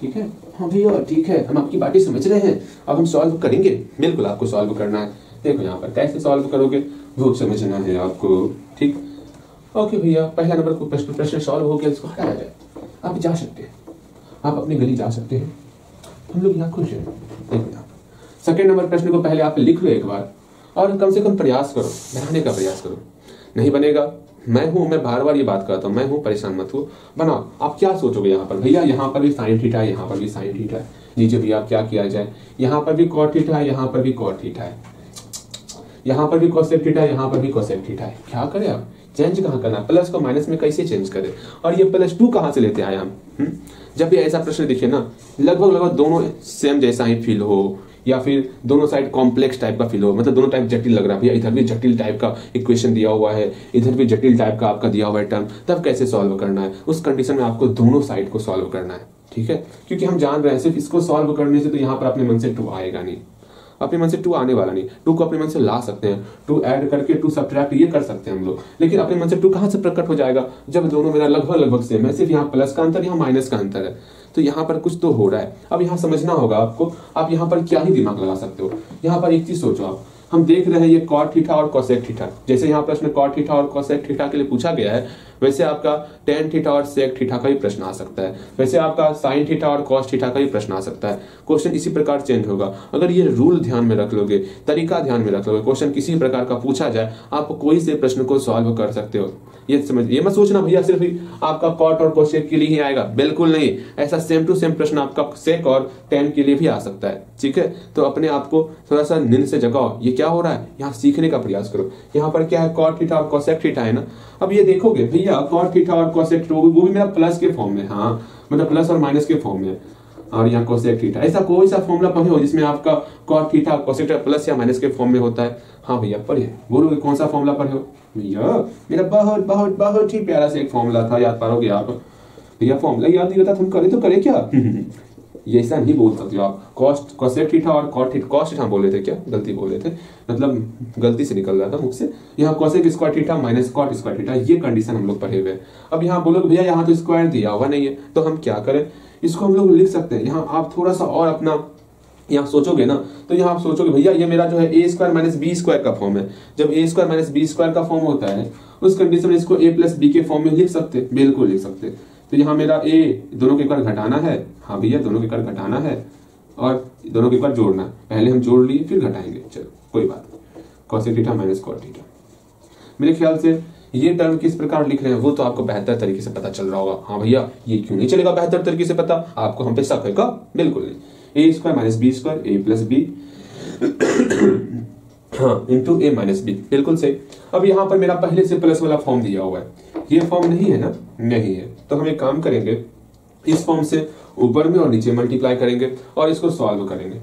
ठीक है। हाँ भैया ठीक है, हम आपकी बातें समझ रहे हैं, अब हम सॉल्व करेंगे, बिल्कुल आपको सॉल्व करना है। देखो यहाँ पर कैसे सॉल्व करोगे वो समझना है आपको, ठीक। ओके भैया, पहला नंबर को प्रश्न सॉल्व हो गया, इसको हटाया जाए, आप जा सकते हैं, आप अपनी गली जा सकते हैं, हम लोग यहाँ खुश हैं। देखो यहाँ सेकेंड नंबर प्रश्न को पहले आप लिख लो एक बार, और कम से कम प्रयास करो, बनाने का प्रयास करो। नहीं बनेगा, मैं बार बार ये बात करता हूँ, मैं हूँ, परेशान मत हो, बनाओ। आप क्या सोचोगे यहाँ पर, भैया यहाँ पर भी साइन थीटा है, यहाँ पर भी साइन थीटा है, लीजिए भैया क्या किया जाए, यहाँ पर भी कॉट थीटा है, यहाँ पर भी कॉट थीटा है, यहाँ पर भी कोसेक थीटा है, यहाँ पर भी कोसेक थीटा है। क्या करें आप, चेंज कहाँ करना, प्लस को माइनस में कैसे चेंज करें, और ये +2 कहाँ से लेते आए हम। जब भी ऐसा प्रश्न दिखे ना, लगभग दोनों सेम जैसा ही फील हो, या फिर दोनों साइड कॉम्प्लेक्स टाइप का फील हो, मतलब दोनों टाइप जटिल लग रहा है, भैया इधर भी जटिल टाइप का इक्वेशन दिया हुआ है, इधर भी जटिल टाइप का आपका दिया हुआ है टर्म, तब कैसे सॉल्व करना है। उस कंडीशन में आपको दोनों साइड को सॉल्व करना है, ठीक है। क्योंकि हम जान रहे हैं सिर्फ इसको सॉल्व करने से तो यहाँ पर अपने मन से 2 आएगा नहीं, अपने मन से 2 आने वाला नहीं। 2 को अपने मन से ला सकते हैं, 2 ऐड करके 2 सब्ट्रैक्ट ये कर सकते हैं हम लोग, लेकिन अपने मन से 2 कहाँ से प्रकट हो जाएगा, जब दोनों मेरा लगभग सेम है, सिर्फ यहाँ प्लस का अंतर, यहाँ माइनस का अंतर है, तो यहाँ पर कुछ तो हो रहा है। अब यहाँ समझना होगा आपको, आप यहाँ पर क्या ही दिमाग लगा सकते हो, यहाँ पर एक चीज सोचो आप, हम देख रहे हैं ये कॉट थीटा और कोसेक थीटा, जैसे यहाँ प्रश्न कॉट थीटा और कोसेक थीटा के लिए पूछा गया है, वैसे आपका टेन थीटा और सेक थीटा का भी प्रश्न आ सकता है, वैसे आपका साइन थीटा और कॉस थीटा का भी प्रश्न आ सकता है। क्वेश्चन इसी प्रकार चेंज होगा। अगर ये रूल ध्यान में रख लोगे, तरीका ध्यान में रख लोगे, क्वेश्चन किसी प्रकार का पूछा जाए, आप कोई से प्रश्न को सॉल्व कर सकते हो। ये समझ, ये मत सोचना भैया सिर्फ आपका कॉट और कोसेक के लिए ही आएगा, बिल्कुल नहीं। ऐसा सेम टू सेम प्रश्न आपका सेक और टेन के लिए भी आ सकता है, ठीक है। तो अपने आप को थोड़ा सा नींद से जगाओ, ये क्या हो रहा है, यहाँ सीखने का प्रयास करो। यहाँ पर क्या है, कॉट थीटा और कोसेक थीटा है ना। अब ये देखोगे भैया कॉट थीटा और कोसेक थीटा वो भी मेरा प्लस के फॉर्म में, हाँ मतलब प्लस और माइनस के फॉर्म में, और यहाँ कोसेक थीटा, ऐसा कोई सा फॉर्मूला पढ़े हो जिसमें आपका cot theta cosec theta plus या माइनस के फॉर्म में होता है? हाँ भैया पढ़िए, बोलोगे कौन सा फॉर्मूला पढ़े हो? भैया मेरा बहुत बहुत बहुत ही प्यारा सा एक फॉर्मूला था, याद पारोगे आप? भैया फॉर्मूला याद नहीं रहता, तुम करे तो करे क्या? ये ऐसा नहीं बोल सकते हो आप। कॉस्ट कोसेक थीटा और कॉट थीटा, कॉस्ट थीटा बोले थे क्या, गलती बोले थे, मतलब गलती से निकल रहा था मुझ से। यहाँ cosec square theta minus cot square theta, ये कंडीशन हम लोग पढ़े हुए हैं। अब यहाँ बोलोगे भैया यहाँ तो स्क्वायर दिया हुआ नहीं है, तो हम क्या करें? इसको हम लोग लिख सकते हैं। यहाँ आप थोड़ा सा और अपना यहाँ सोचोगे ना, तो यहाँ आप सोचोगे भैया ये मेरा जो है ए स्क्वायर माइनस बी स्क्वायर का फॉर्म है। जब ए स्क्वायर माइनस बी स्क्वायर का फॉर्म होता है, उस कंडीशन में इसको ए प्लस बी के फॉर्म में लिख सकते, बिल्कुल लिख सकते। तो यहाँ मेरा ए दोनों के ऊपर घटाना है, हाँ भैया दोनों के ऊपर घटाना है, और दोनों के ऊपर जोड़ना है। पहले हम जोड़ लिए फिर घटाएंगे, चलो कोई बात नहीं। Cosec theta minus cot theta, मेरे ख्याल से ये टर्म किस प्रकार लिख रहे हैं वो तो आपको बेहतर तरीके से पता चल रहा होगा। हाँ भैया ये क्यों नहीं चलेगा बेहतर तरीके से पता, आपको हम पे शक है क्या? बिल्कुल नहीं। ए स्क्वायर माइनस बी स्क्वायर, ए प्लस बी हाँ इंटू ए माइनस बी, बिल्कुल सही। अब यहाँ पर मेरा पहले से प्लस वाला फॉर्म दिया हुआ है, ये फॉर्म नहीं है ना, नहीं है, तो हम एक काम करेंगे, इस फॉर्म से ऊपर में और नीचे मल्टीप्लाई करेंगे और इसको सॉल्व करेंगे।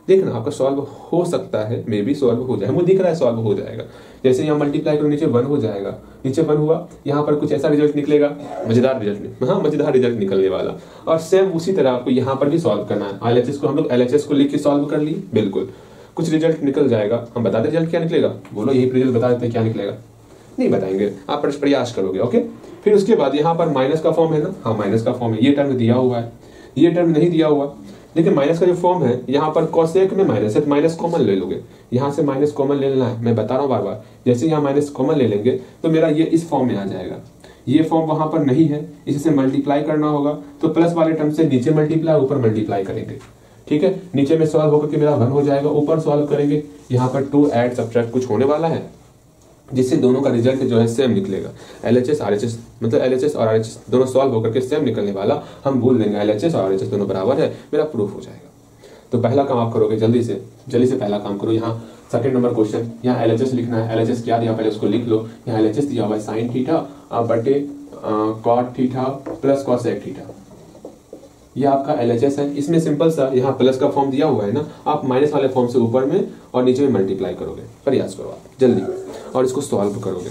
देखना आपका सॉल्व हो सकता है, मे बी सॉल्व हो जाए, मुझे दिख रहा है सॉल्व हो जाएगा। जैसे यहाँ मल्टीप्लाई करो नीचे 1 हो जाएगा, नीचे 1 हुआ, यहाँ पर कुछ ऐसा रिजल्ट निकलेगा, मजेदार रिजल्ट, हाँ मजेदार रिजल्ट निकलने वाला। और सेम उसी तरह आपको यहाँ पर भी सॉल्व करना है। एलएचएस को हम लोग एलएचएस को लिख के सॉल्व कर लिए, बिल्कुल कुछ रिजल्ट निकल जाएगा। हम बता दें रिजल्ट क्या निकलेगा, बोलो यही रिजल्ट बता देते क्या निकलेगा? नहीं बताएंगे, आप प्रयास करोगे, ओके। फिर उसके बाद यहाँ पर माइनस का फॉर्म है ना, हाँ माइनस का फॉर्म है, ये टर्म दिया हुआ है, ये टर्म नहीं दिया हुआ, लेकिन माइनस का जो फॉर्म है यहाँ पर कोसेक में माइनस है, माइनस कॉमन ले लोगे, यहाँ से माइनस कॉमन ले लेना है, मैं बता रहा हूँ बार बार। जैसे यहाँ माइनस कॉमन ले लेंगे तो मेरा ये इस फॉर्म में आ जाएगा, ये फॉर्म वहां पर नहीं है, इसे मल्टीप्लाई करना होगा, तो प्लस वाले टर्म से नीचे मल्टीप्लाई ऊपर मल्टीप्लाई करेंगे, ठीक है। नीचे में सॉल्व होकर के मेरा 1 हो जाएगा, ऊपर सॉल्व करेंगे, यहाँ पर 2 ऐड सब्ट्रैक्ट कुछ होने वाला है, जिससे दोनों का रिजल्ट जो है सेम निकलेगा। एलएचएस आरएचएस मतलब एलएचएस और आरएचएस दोनों सॉल्व होकर के सेम निकलने वाला, हम बोल देंगे एलएचएस और आरएचएस दोनों बराबर है, मेरा प्रूफ हो जाएगा। तो पहला काम आप करोगे, जल्दी से पहला काम करो। यहाँ सेकंड नंबर क्वेश्चन, यहाँ एलएचएस लिखना है। एलएचएस क्या दिया पहले उसको लिख लो। यहाँ एलएचएस दिया हुआ है साइन थीटा बटे cot theta plus cosec theta, ये आपका एलएचएस है। इसमें सिंपल सा यहाँ प्लस का फॉर्म दिया हुआ है ना, आप माइनस वाले फॉर्म से ऊपर में और नीचे में मल्टीप्लाई करोगे। प्रयास करो आप जल्दी, और इसको सॉल्व करोगे।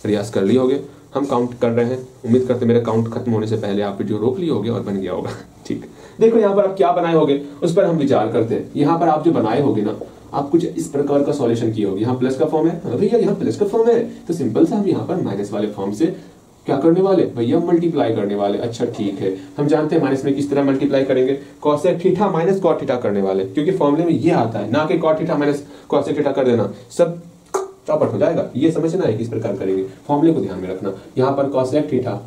प्रयास कर लिए होगे, हम काउंट कर रहे हैं, उम्मीद करते मेरे काउंट खत्म होने से पहले आप वीडियो रोक लिए होगे और बन गया होगा, ठीक। देखो यहाँ पर आप क्या बनाए होगे उस पर हम विचार करते हैं। यहाँ पर आप जो बनाए होगे ना, आप कुछ इस प्रकार का सॉल्यूशन किए होगे। यहाँ प्लस का फॉर्म है, भैया यहाँ प्लस का फॉर्म है, तो सिंपल से हम यहाँ पर माइनस वाले फॉर्म से क्या करने वाले भैया, मल्टीप्लाई करने वाले। अच्छा ठीक है, हम जानते हैं माइनस में किस तरह मल्टीप्लाई करेंगे, cosec theta minus cot theta करने वाले, क्योंकि फॉर्मूले में ये आता है, ना कि cot theta minus cosec theta कर देना, सब चौपट हो जाएगा। ये समझना है किस प्रकार करेंगे, फॉर्मूले को ध्यान में रखना। यहाँ पर cosec theta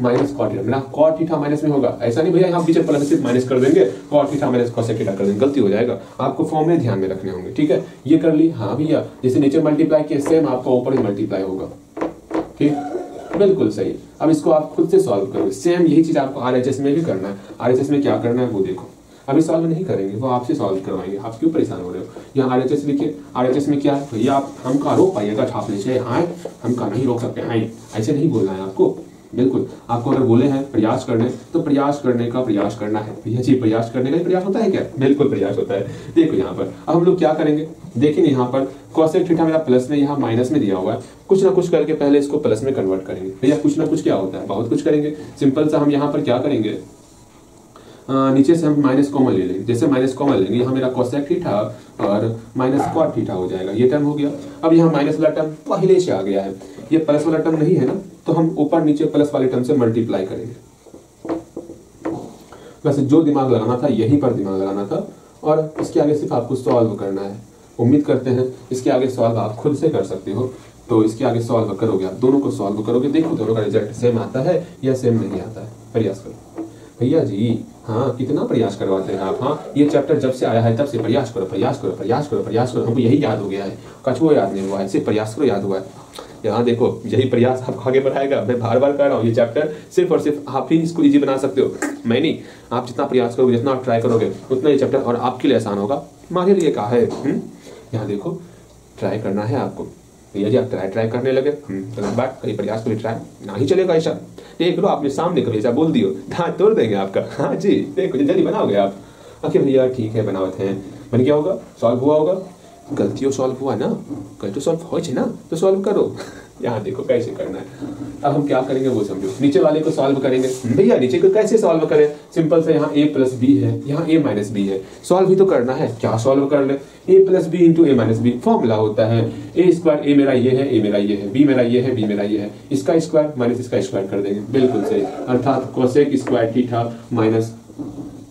minus cot theta, मेरा कॉट थीटा माइनस में होगा, ऐसा नहीं भैया यहाँ पीछे प्लस सिर्फ माइनस कर देंगे, cot theta minus cosec theta कर देंगे, गलती हो जाएगा। आपको फॉर्मूले ध्यान में रखने होंगे, ठीक है। ये कर ली, हाँ भैया जैसे नीचे मल्टीप्लाई किया सेम आपका ऊपर ही मल्टीप्लाई होगा, ठीक, बिल्कुल सही। अब इसको आप खुद से सॉल्व करोगे, सेम यही चीज आपको आरएचएस में भी करना है। आरएचएस में क्या करना है वो देखो, अभी सॉल्व नहीं करेंगे, वो आपसे सॉल्व करवाएंगे, आप क्यों परेशान हो रहे हो। यहाँ आरएचएस लिखिए, आरएचएस में क्या है भैया, आप हम का रोक पाइएगा छापने से, हाँ हम का नहीं रोक सकते, हाँ ऐसे नहीं बोलना है आपको। बिल्कुल आपको अगर बोले हैं प्रयास करने, तो प्रयास करने का प्रयास करना है भैया जी। प्रयास करने का ही प्रयास होता है क्या, बिल्कुल प्रयास होता है। देखो यहाँ पर अब हम लोग क्या करेंगे, देखिए यहाँ पर कॉसेक थीटा मेरा प्लस में, यहाँ माइनस में दिया हुआ है, कुछ ना कुछ करके पहले इसको प्लस में कन्वर्ट करेंगे भैया। कुछ ना कुछ क्या होता है, बहुत कुछ करेंगे। सिंपल सा हम यहाँ पर क्या करेंगे, नीचे से हम माइनस कॉमन ले लेंगे। जैसे माइनस कॉमन लेंगे, यहाँ मेरा कॉसेक थीटा और माइनस कॉट थीटा हो जाएगा, ये टर्म हो गया। अब यहाँ माइनस वाला टर्म पहले से आ गया है, ये प्लस वाला टर्म नहीं है ना, तो हम ऊपर नीचे प्लस वाले टर्म से मल्टीप्लाई करेंगे। वैसे जो दिमाग लगाना था यहीं पर दिमाग लगाना था, और इसके आगे सिर्फ आपको सॉल्व करना है। उम्मीद करते हैं इसके आगे सॉल्व आप खुद से कर सकते हो। तो इसके आगे सॉल्व करोगे, आप दोनों को सॉल्व करोगे, देखो दोनों का रिजल्ट सेम आता है या सेम नहीं आता है। प्रयास करो भैया जी। हाँ, कितना प्रयास करवाते हैं आप। हाँ, ये चैप्टर जब से आया है तब से प्रयास करो, प्रयास करो, प्रयास करो, प्रयास करो। हमको यही याद हो गया है, कछुआ याद नहीं हुआ है, सिर्फ प्रयास करो याद हुआ है। यहाँ देखो, यही प्रयास आपको आगे बढ़ाएगा। मैं बार बार कह रहा हूँ, ये चैप्टर सिर्फ और सिर्फ आप ही इसको इजी बना सकते हो, मैं नहीं। आप जितना प्रयास करोगे, जितना आप ट्राई करोगे, उतना ये चैप्टर और आपके लिए आसान होगा। हमारे लिए कहा है। यहाँ देखो, ट्राई करना है आपको। भैया जी आप ट्राई करने लगे, गलत बात। कहीं प्रयास करिए, ट्राई ना ही चलेगा ऐसा। देख लो, आपने सामने कभी ऐसा बोल दियो, दांत तोड़ देंगे आपका। हाँ जी, देखो जल्दी बनाओगे आप। ओके भैया ठीक है, बनाते हैं। बन क्या होगा? सॉल्व हुआ होगा। गलतियों सॉल्व हुआ ना, गलती सॉल्व हो ना, तो सॉल्व करो। यहाँ देखो कैसे करना है। अब हम क्या करेंगे वो समझो। नीचे वाले को सॉल्व करेंगे। भैया नीचे को कैसे सॉल्व करें? सिंपल से, यहाँ a प्लस बी है, यहाँ a माइनस बी है। सॉल्व ही तो करना है, क्या सॉल्व कर ले? a plus B into A minus B formula होता है। a स्क्वायर, a मेरा ये है, a मेरा ये है, b मेरा ये है, b मेरा ये है। इसका स्क्वायर माइनस इसका स्क्वायर कर देंगे, बिल्कुल सही। अर्थात cosec square theta minus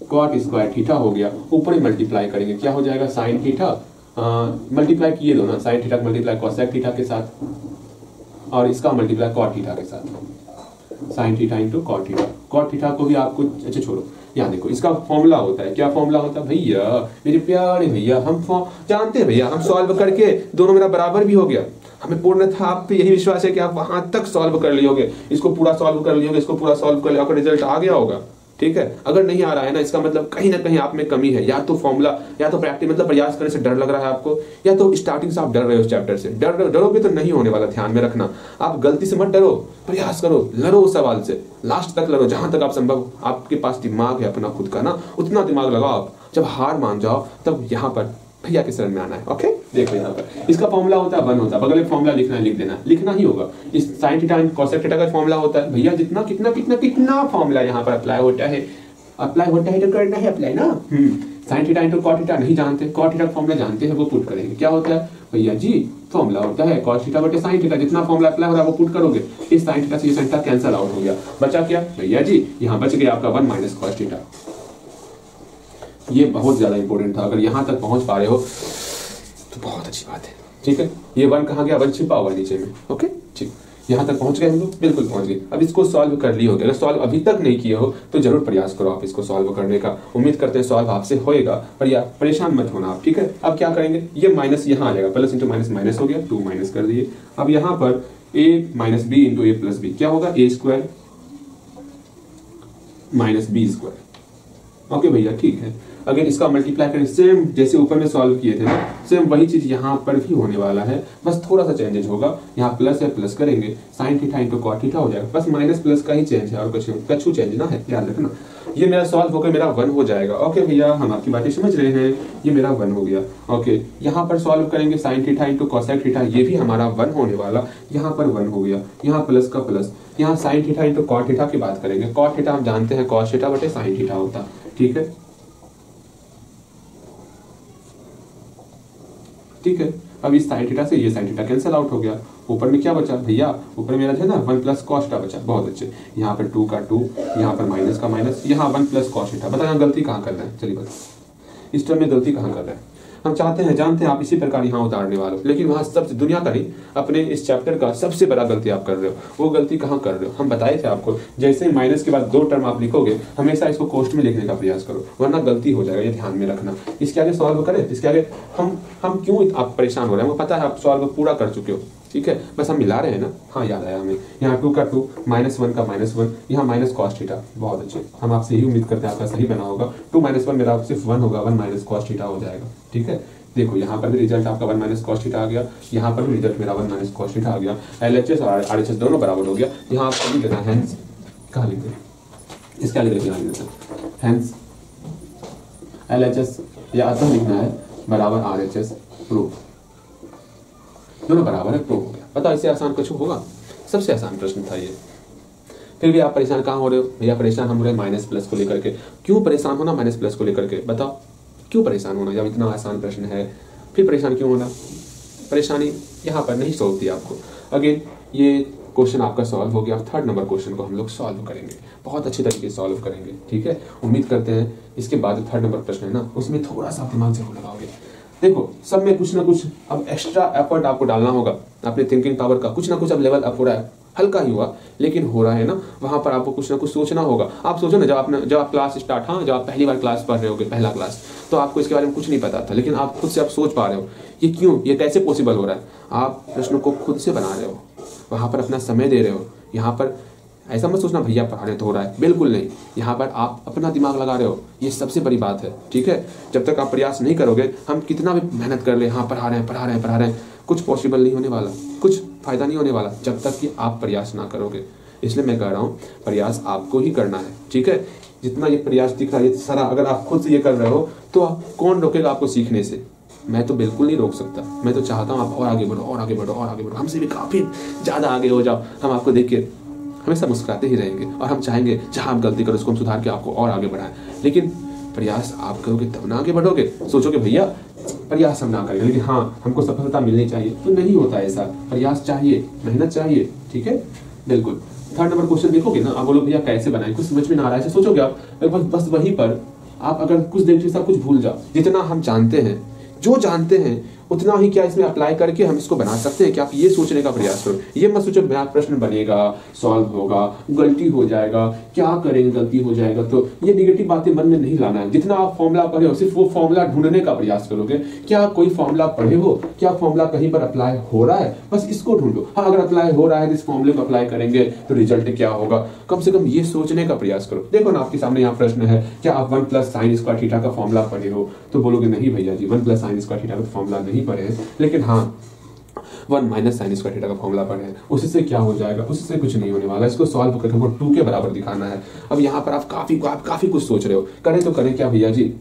cot square theta हो गया। ऊपर ही मल्टीप्लाई करेंगे, क्या हो जाएगा? साइन थीटा मल्टीप्लाई किए दो ना, sine theta multiply cosec theta के साथ, और इसका मल्टीप्लाई कॉट थीटा के साथ। Sine theta into cot theta. Cot theta को भी आपको, अच्छा छोड़ो, यहाँ देखो इसका फॉर्मूला होता है। क्या फॉर्मूला होता है भैया? मेरे प्यारे भैया, हम जानते हैं भैया, हम सॉल्व करके दोनों मेरा बराबर भी हो गया। हमें पूर्ण था आप पे यही विश्वास है कि आप वहां तक सॉल्व कर लियोगे, इसको पूरा सॉल्व कर लियोगे, इसको पूरा सॉल्व कर लिया, आपका रिजल्ट आ गया होगा। ठीक है, अगर नहीं आ रहा है ना, इसका मतलब कहीं ना कहीं आप में कमी है। या तो फॉर्मूला, या तो प्रैक्टिस, मतलब प्रयास करने से डर लग रहा है आपको, या तो स्टार्टिंग से आप डर रहे हो उस चैप्टर से। डरोगे तो नहीं होने वाला, ध्यान में रखना। आप गलती से मत डरो, प्रयास करो, लड़ो उस सवाल से, लास्ट तक लड़ो, जहां तक आप संभव, आपके पास दिमाग है अपना खुद का ना, उतना दिमाग लगाओ आप। जब हार मान जाओ तब यहाँ पर भैया के शरण में आना है। ओके, देखो यहाँ पर इसका फॉर्मूला होता है 1 होता है, बगल में फॉर्मूला लिखना है, लिख देना, लिखना ही होगा। इस sine theta and cosec theta का फॉर्मूला होता है भैया, जितना कितना कितना कितना फॉर्मूला यहाँ पर अप्लाई होता है तो करना है अप्लाई ना। Sine theta into cot theta नहीं जानते, कॉट थीटा फॉर्मूला जानते हैं, वो पुट करेंगे। क्या होता है भैया जी? फॉर्मूला होता है कॉस थीटा बटे साइन थीटा, जितना फॉर्मूला अप्लाई हो रहा है वो पुट करोगे। इस साइन थीटा से ये साइन थीटा कैंसिल आउट हो गया, बचा क्या भैया जी? यहाँ बच गया आपका 1 माइनस कॉस थीटा। ये बहुत ज्यादा इंपॉर्टेंट था, अगर यहाँ तक पहुंच पा रहे हो तो बहुत अच्छी बात है। ठीक है, ये 1 कहाँ गया? 1 छिपा हुआ नीचे में। ओके ठीक, यहाँ तक पहुंच गए हम लोग, बिल्कुल पहुंच गए। अब इसको सॉल्व कर लिए होगे, अगर सॉल्व अभी तक नहीं किए हो तो जरूर प्रयास करो आप इसको सॉल्व करने का। उम्मीद करते हैं सॉल्व आपसे होएगा, पर या परेशान मत होना आप। ठीक है, अब क्या करेंगे? ये माइनस यहाँ आ जाएगा, प्लस इंटू माइनस माइनस हो गया, 2 माइनस कर दिए। अब यहाँ पर a minus B into A plus B, क्या होगा? a square minus B square. Okay भैया ठीक है, अगर इसका मल्टीप्लाई करें सेम जैसे ऊपर में सॉल्व किए थे ना, सेम वही चीज यहाँ पर भी होने वाला है, बस थोड़ा सा चेंजेस होगा। यहाँ प्लस है, प्लस करेंगे, sine theta into cot theta हो जाएगा, बस माइनस प्लस का ही चेंज है और कुछ चेंज ना है, याद रखना। ये मेरा सॉल्व होकर मेरा 1 हो जाएगा। ओके भैया, हम आपकी बातें समझ रहे हैं, ये मेरा 1 हो गया। ओके, यहाँ पर सॉल्व करेंगे sine theta into cosec theta, ये भी हमारा 1 होने वाला, यहाँ पर 1 हो गया। यहाँ प्लस का प्लस, यहाँ sine theta into cot theta की बात करेंगे। कॉट थीटा हम जानते हैं कॉस थीटा बटे साइन थीटा होता। ठीक है, ठीक है, अब इस साइन थीटा से ये साइन थीटा कैंसिल आउट हो गया। ऊपर में क्या बचा भैया? ऊपर मेरा है ना 1 प्लस कॉस थीटा बचा, बहुत अच्छे। यहाँ पर 2 का 2, यहाँ पर माइनस का माइनस, यहाँ 1 प्लस कॉस थीटा। बता यहाँ गलती कहाँ कर रहे हैं? चलिए बता, इस टर्म में गलती कहाँ कर रहे हैं? हम चाहते हैं, जानते हैं आप इसी प्रकार यहाँ उतारने वाले हो, लेकिन वहाँ सबसे दुनिया का नहीं, अपने इस चैप्टर का सबसे बड़ा गलती आप कर रहे हो। वो गलती कहाँ कर रहे हो? हम बताए थे आपको, जैसे माइनस के बाद 2 टर्म आप लिखोगे, हमेशा इसको कोष्ट में लिखने का प्रयास करो, वरना गलती हो जाएगा, ये ध्यान में रखना। इसके आगे सॉल्व करें, इसके आगे हम क्यों आप परेशान हो रहे हैं? हमको पता है आप सॉल्व पूरा कर चुके हो। ठीक है, बस हम मिला रहे हैं ना। हाँ याद आया हमें, यहाँ 2 का 2, -1 का -1, यहाँ माइनस कॉस थीटा। बहुत अच्छे, हम आपसे यही उम्मीद करते हैं आपका सही बना होगा। 2 - 1 मेरा सिर्फ 1 होगा, 1 माइनस कॉस थीटा हो जाएगा। ठीक है, देखो यहाँ पर भी रिजल्ट आपका 1 माइनस कॉस थीटा आ गया, यहाँ पर भी रिजल्ट मेरा 1 माइनस कॉस थीटा आ गया। LHS और RHS दोनों बराबर हो गया। यहाँ आपको लिख देना हैंस, कहाँ लिख दें? इसके आगे देखिए, हैंस LHS या अतः लिखना है बराबर RHS प्रूफ, दोनों बराबर है, प्रूफ हो गया। पता इससे आसान कुछ होगा? सबसे आसान प्रश्न था ये। फिर भी आप परेशान कहाँ हो रहे हो? भैया परेशान हम हो रहे हैं माइनस प्लस को लेकर के। क्यों परेशान होना माइनस प्लस को लेकर के? बताओ क्यों परेशान होना? जब इतना आसान प्रश्न है फिर परेशान क्यों होना? परेशानी यहाँ पर नहीं सोचती आपको। अगेन ये क्वेश्चन आपका सॉल्व हो गया। थर्ड नंबर क्वेश्चन को हम लोग सॉल्व करेंगे, बहुत अच्छी तरीके से सॉल्व करेंगे, ठीक है। उम्मीद करते हैं इसके बाद थर्ड नंबर प्रश्न है ना, उसमें थोड़ा सा दिमाग जरूर लगाओगे। देखो सब में कुछ ना कुछ अब एक्स्ट्रा एफर्ट आपको डालना होगा, अपने थिंकिंग पावर का कुछ ना कुछ अब लेवल अप हो रहा है, हल्का ही हुआ लेकिन हो रहा है ना, वहां पर आपको कुछ ना कुछ सोचना होगा। आप सोचो ना, जब आप क्लास स्टार्ट, हाँ जब आप पहली बार क्लास पढ़ रहे होगे, पहला क्लास, तो आपको इसके बारे में कुछ नहीं पता था, लेकिन आप खुद से आप सोच पा रहे हो ये क्यों, ये कैसे पॉसिबल हो रहा है। आप प्रश्नों को खुद से बना रहे हो, वहां पर अपना समय दे रहे हो। यहाँ पर ऐसा मत सोचना भैया पढ़ाने तो हो रहा है, बिल्कुल नहीं। यहाँ पर आप अपना दिमाग लगा रहे हो, ये सबसे बड़ी बात है, ठीक है। जब तक आप प्रयास नहीं करोगे, हम कितना भी मेहनत कर ले, हाँ पढ़ा रहे हैं, कुछ पॉसिबल नहीं होने वाला, कुछ फायदा नहीं होने वाला जब तक कि आप प्रयास ना करोगे। इसलिए मैं कह रहा हूँ प्रयास आपको ही करना है, ठीक है। जितना ये प्रयास दिख रहा है सारा, अगर आप खुद से ये कर रहे हो तो कौन रोकेगा आपको सीखने से। मैं तो बिल्कुल नहीं रोक सकता, मैं तो चाहता हूँ आप और आगे बढ़ो, और आगे बढ़ो, और आगे बढ़ो, हमसे भी काफी ज्यादा आगे हो जाओ। हम आपको देख के हमेशा मुस्कुराते ही रहेंगे और हम चाहेंगे जहां आप गलती करो उसको हम सुधार के आपको और आगे बढ़ाएं। लेकिन प्रयास आप करोगे तब ना आगे बढ़ोगे। सोचोगे भैया प्रयास हम ना करेंगे लेकिन हाँ हमको सफलता मिलनी चाहिए, तो नहीं होता ऐसा। प्रयास चाहिए, मेहनत चाहिए, ठीक है, बिल्कुल। थर्ड नंबर क्वेश्चन देखोगे ना, आप बोलो भैया कैसे बनाए, कुछ समझ में ना आ रहा है, सोचोगे आप बस वहीं पर आप अगर कुछ देर से सब कुछ भूल जाओ। जितना हम जानते हैं, जो जानते हैं उतना ही क्या इसमें अप्लाई करके हम इसको बना सकते हैं कि आप ये सोचने का प्रयास करो। ये मत सोचो मेरा प्रश्न बनेगा, सॉल्व होगा, गलती हो जाएगा, क्या करेंगे गलती हो जाएगा, तो ये निगेटिव बातें मन में नहीं लाना है। जितना आप फॉर्मूला पढ़े हो सिर्फ वो फॉर्मूला ढूंढने का प्रयास करोगे। क्या कोई फॉर्मूला पढ़े हो, क्या फॉर्मूला कहीं पर अप्लाई हो रहा है, बस इसको ढूंढो। हाँ अगर अप्लाई हो रहा है इस फॉर्मूले को अप्लाई करेंगे तो रिजल्ट क्या होगा, कम से कम ये सोचने का प्रयास करो। देखो ना आपके सामने यहाँ प्रश्न है, क्या आप 1 + sin² थीटा का फॉर्मूला पढ़े हो, तो बोलोगे नहीं भैया जी 1 + sin² थीटा का फॉर्मूला नहीं पढ़े हैं, लेकिन हाँ 1 - sin² थीटा का फॉर्मूला पढ़े हैं। उससे क्या हो जाएगा, उससे कुछ नहीं होने वाला। इसको सॉल्व करके हमको 2 के बराबर दिखाना है। अब यहाँ पर आप काफी कुछ सोच रहे हो, करें तो करें क्या भैया जी,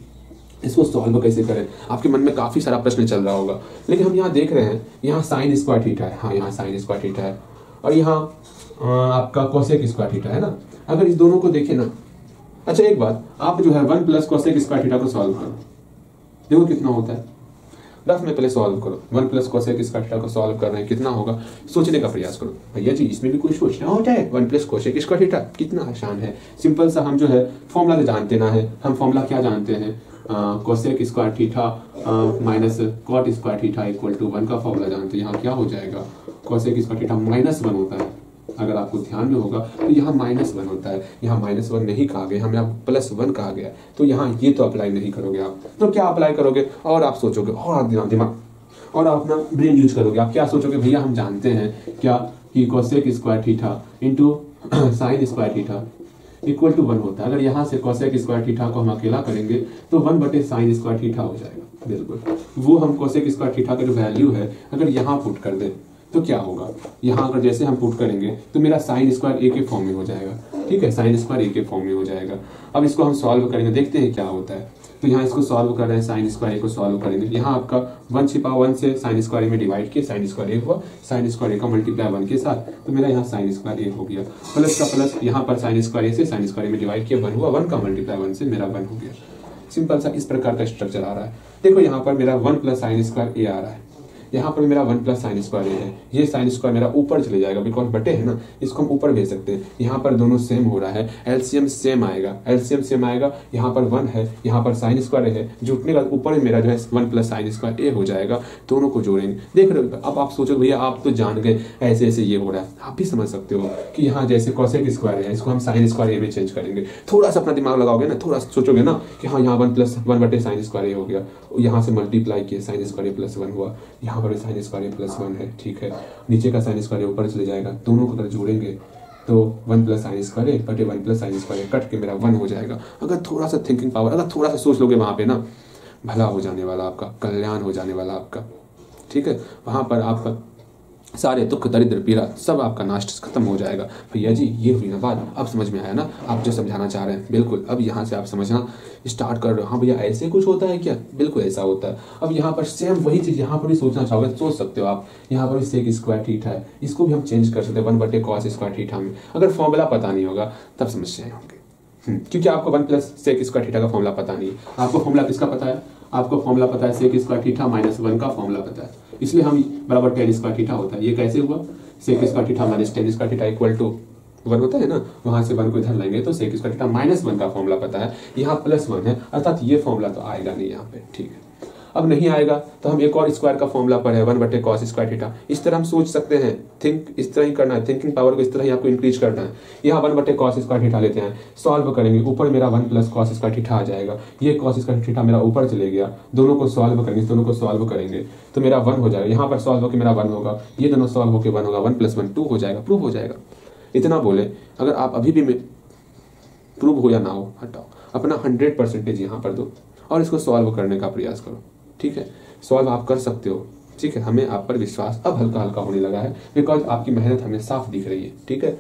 इसको सॉल्व कैसे करें। आपके मन में काफी सारा प्रश्न चल रहा होगा, लेकिन हम यहाँ देख रहे हैं यहाँ sin² थीटा है, हाँ यहाँ sin² थीटा है, और यहाँ आपका cosec² थीटा है ना। अगर इस दोनों को देखें ना, अच्छा एक बात, आप जो है 1 + cosec² थीटा को सॉल्व करो, देखो कितना होता है। रफ में पहले सॉल्व करो, 1 + cosec² थीटा को सॉल्व कर रहे हैं, कितना होगा सोचने का प्रयास करो। भैया जी इसमें भी कुछ सोचना होता है, 1 + cosec² थीटा कितना आसान है, सिंपल सा। हम जो है फॉर्मूला से जानते ना है, हम फॉर्मूला क्या जानते हैं, cosec² theta minus cot² theta = 1 का फॉर्मूला जानते हैं। यहाँ क्या हो जाएगा, cosec² थीटा -1 होता है, अगर आपको ध्यान में होगा तो यहाँ -1 होता है, यहाँ -1 नहीं कहा गया, हमें यहाँ +1 कहा गया, तो यहाँ ये तो अप्लाई नहीं करोगे आप। तो क्या अप्लाई करोगे, और आप सोचोगे, और आप दिमाग और आप अपना ब्रेन यूज करोगे। आप क्या सोचोगे, भैया हम जानते हैं क्या कि cosec² theta into sin² theta = 1 होता है। अगर यहाँ से cosec² थीटा को हम अकेला करेंगे तो 1/sin² थीटा हो जाएगा, बिल्कुल। वो हम cosec² थीटा का जो वैल्यू है अगर यहाँ पुट कर दें तो क्या होगा, यहाँ अगर जैसे हम पुट करेंगे तो मेरा sin² a के फॉर्म में हो जाएगा, ठीक है, sin² a के फॉर्म में हो जाएगा। अब इसको हम सॉल्व करेंगे, देखते हैं क्या होता है। तो यहाँ इसको सॉल्व कर रहे हैं, sin² a को सॉल्व करेंगे। यहाँ आपका 1 छिपा 1 से sin² a में डिवाइड किया, sin² a हुआ, sin² a का मल्टीप्लाई 1 के साथ, तो मेरा यहाँ sin² a हो गया, प्लस का प्लस, यहाँ पर sin² a से sin² a में डिवाइड किया, 1 हुआ, 1 का मल्टीप्लाई 1 से मेरा 1 हो गया। सिंपल सा इस प्रकार का स्ट्रक्चर आ रहा है। देखो यहाँ पर मेरा 1 + sin² a आ रहा है, यहाँ पर मेरा 1 + sin² a है, ये sin² मेरा ऊपर चले जाएगा, बिकॉज बटे है ना, इसको हम ऊपर भेज सकते हैं। यहाँ पर दोनों सेम हो रहा है, एलसीएम सेम आएगा, यहाँ पर 1 है, यहाँ पर sin² है, जुटने का ऊपर मेरा जो है 1 + sin² a हो जाएगा। दोनों को जोड़ेंगे, देख रहे हो। अब आप सोचो भैया आप तो जान गए ऐसे ऐसे ये हो रहा है, आप भी समझ सकते हो कि यहाँ जैसे cosec² है, इसको हम sin² a में चेंज करेंगे। थोड़ा सा अपना दिमाग लगाओगे ना, थोड़ा सोचोगे ना कि हाँ यहाँ 1 + 1/sin² a हो गया, यहाँ से मल्टीप्लाई किया, sin² a + 1 हुआ, यहाँ पर sin² a + 1 है, ठीक है। नीचे का sin² a ऊपर चले जाएगा, दोनों को अगर जोड़ेंगे तो 1 + sin² a बटे 1 + sin² a कट के मेरा 1 हो जाएगा। अगर थोड़ा सा थिंकिंग पावर, अगर थोड़ा सा सोच लोगे वहां पे ना, भला हो जाने वाला आपका, कल्याण हो जाने वाला आपका, ठीक है। वहां पर आपका सारे दुख दरिद्र पीड़ा सब आपका नाश खत्म हो जाएगा। भैया जी ये हुई ना बात, अब समझ में आया ना आप जो समझाना चाह रहे हैं, बिल्कुल। अब यहाँ से आप समझना स्टार्ट कर रहे हो, हाँ भैया ऐसे कुछ होता है क्या, बिल्कुल ऐसा होता है। अब यहाँ पर सेम वही चीज यहाँ पर भी सोचना चाहोगे, सोच सकते हो आप। यहाँ पर भी sec² थीटा है, इसको भी हम चेंज कर सकते हैं 1/cos² थीटा में। अगर फॉर्मूला पता नहीं होगा तब समस्याएं होंगी, क्योंकि आपको 1 + sec² थीटा का फॉर्मूला पता नहीं है। आपको फॉर्मूला किसका पता है, आपको फॉर्मूला पता है sec² थीटा -1 का फॉर्मूला पता है, इसलिए हम बराबर tan² थीटा होता है। ये कैसे हुआ, sec square theta minus tan square theta equal to 1 होता है ना, वहां से 1 को इधर लाएंगे तो सेक स्क्वायर थीटा माइनस 1 का फॉर्मूला पता है, यहाँ +1 है, अर्थात ये फॉर्मूला तो आएगा नहीं यहाँ पे, ठीक है। अब नहीं आएगा तो हम एक और स्क्वायर का फॉर्मूला पढ़े 1/cos स्क्वायर थीटा। इस तरह हम सोच सकते हैं, थिंक इस तरह ही करना है, थिंकिंग पावर को इस तरह ही आपको इंक्रीज करना है। यहाँ 1/cos स्क्वायर थीटा लेते हैं, सॉल्व करेंगे, ऊपर मेरा 1 + cos स्क्वायर थीटा आ जाएगा, ये cos स्क्वायर थीटा मेरा ऊपर चले गया, दोनों को सॉल्व करेंगे, दोनों को सॉल्व करेंगे तो मेरा 1 हो जाएगा, यहाँ पर सॉल्व होकर मेरा 1 होगा, ये दोनों सॉल्व होकर 1 होगा, 1 + 1 2 हो जाएगा, प्रूव हो जाएगा। इतना बोले, अगर आप अभी भी प्रूव हो या ना हो, हटाओ, अपना 100% यहाँ पर दो और इसको सॉल्व करने का प्रयास करो, ठीक है। सॉल्व आप कर सकते हो, ठीक है। हमें आप पर विश्वास अब हल्का हल्का होने लगा है, बिकॉज आपकी मेहनत हमें साफ दिख रही है, ठीक है।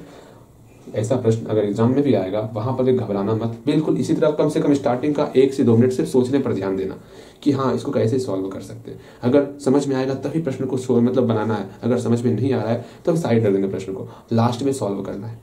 ऐसा प्रश्न अगर एग्जाम में भी आएगा, वहां पर भी घबराना मत, बिल्कुल इसी तरह कम से कम स्टार्टिंग का 1 से 2 मिनट सिर्फ सोचने पर ध्यान देना कि हाँ इसको कैसे सॉल्व कर सकते हैं। अगर समझ में आएगा तभी प्रश्न को मतलब बनाना है, अगर समझ में नहीं आ रहा है तो साइड कर देंगे, प्रश्न को लास्ट में सॉल्व करना है,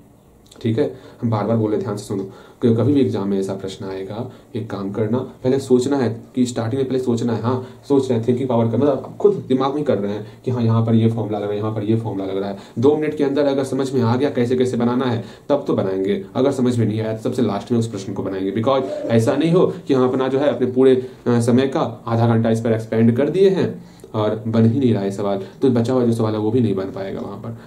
ठीक है। हम बार बार बोले, ध्यान से सुनो, कि कभी भी एग्जाम में ऐसा प्रश्न आएगा, एक काम करना, पहले सोचना है कि स्टार्टिंग में पहले सोचना है, हाँ सोच रहे हैं, थिंकिंग पावर का मतलब खुद दिमाग में कर रहे हैं कि हाँ यहाँ पर ये फॉर्मूला लग रहा है, यहाँ पर ये फॉर्मूला लग रहा है। 2 मिनट के अंदर अगर समझ में आ गया कैसे कैसे बनाना है तब तो बनाएंगे, अगर समझ में नहीं आया तो सबसे लास्ट में उस प्रश्न को बनाएंगे। बिकॉज ऐसा नहीं हो कि हम अपना जो है अपने पूरे समय का आधा घंटा इस पर एक्सपेंड कर दिए हैं और बन ही नहीं रहा है सवाल, तो बचा हुआ जो सवाल है वो भी नहीं बन पाएगा वहां पर।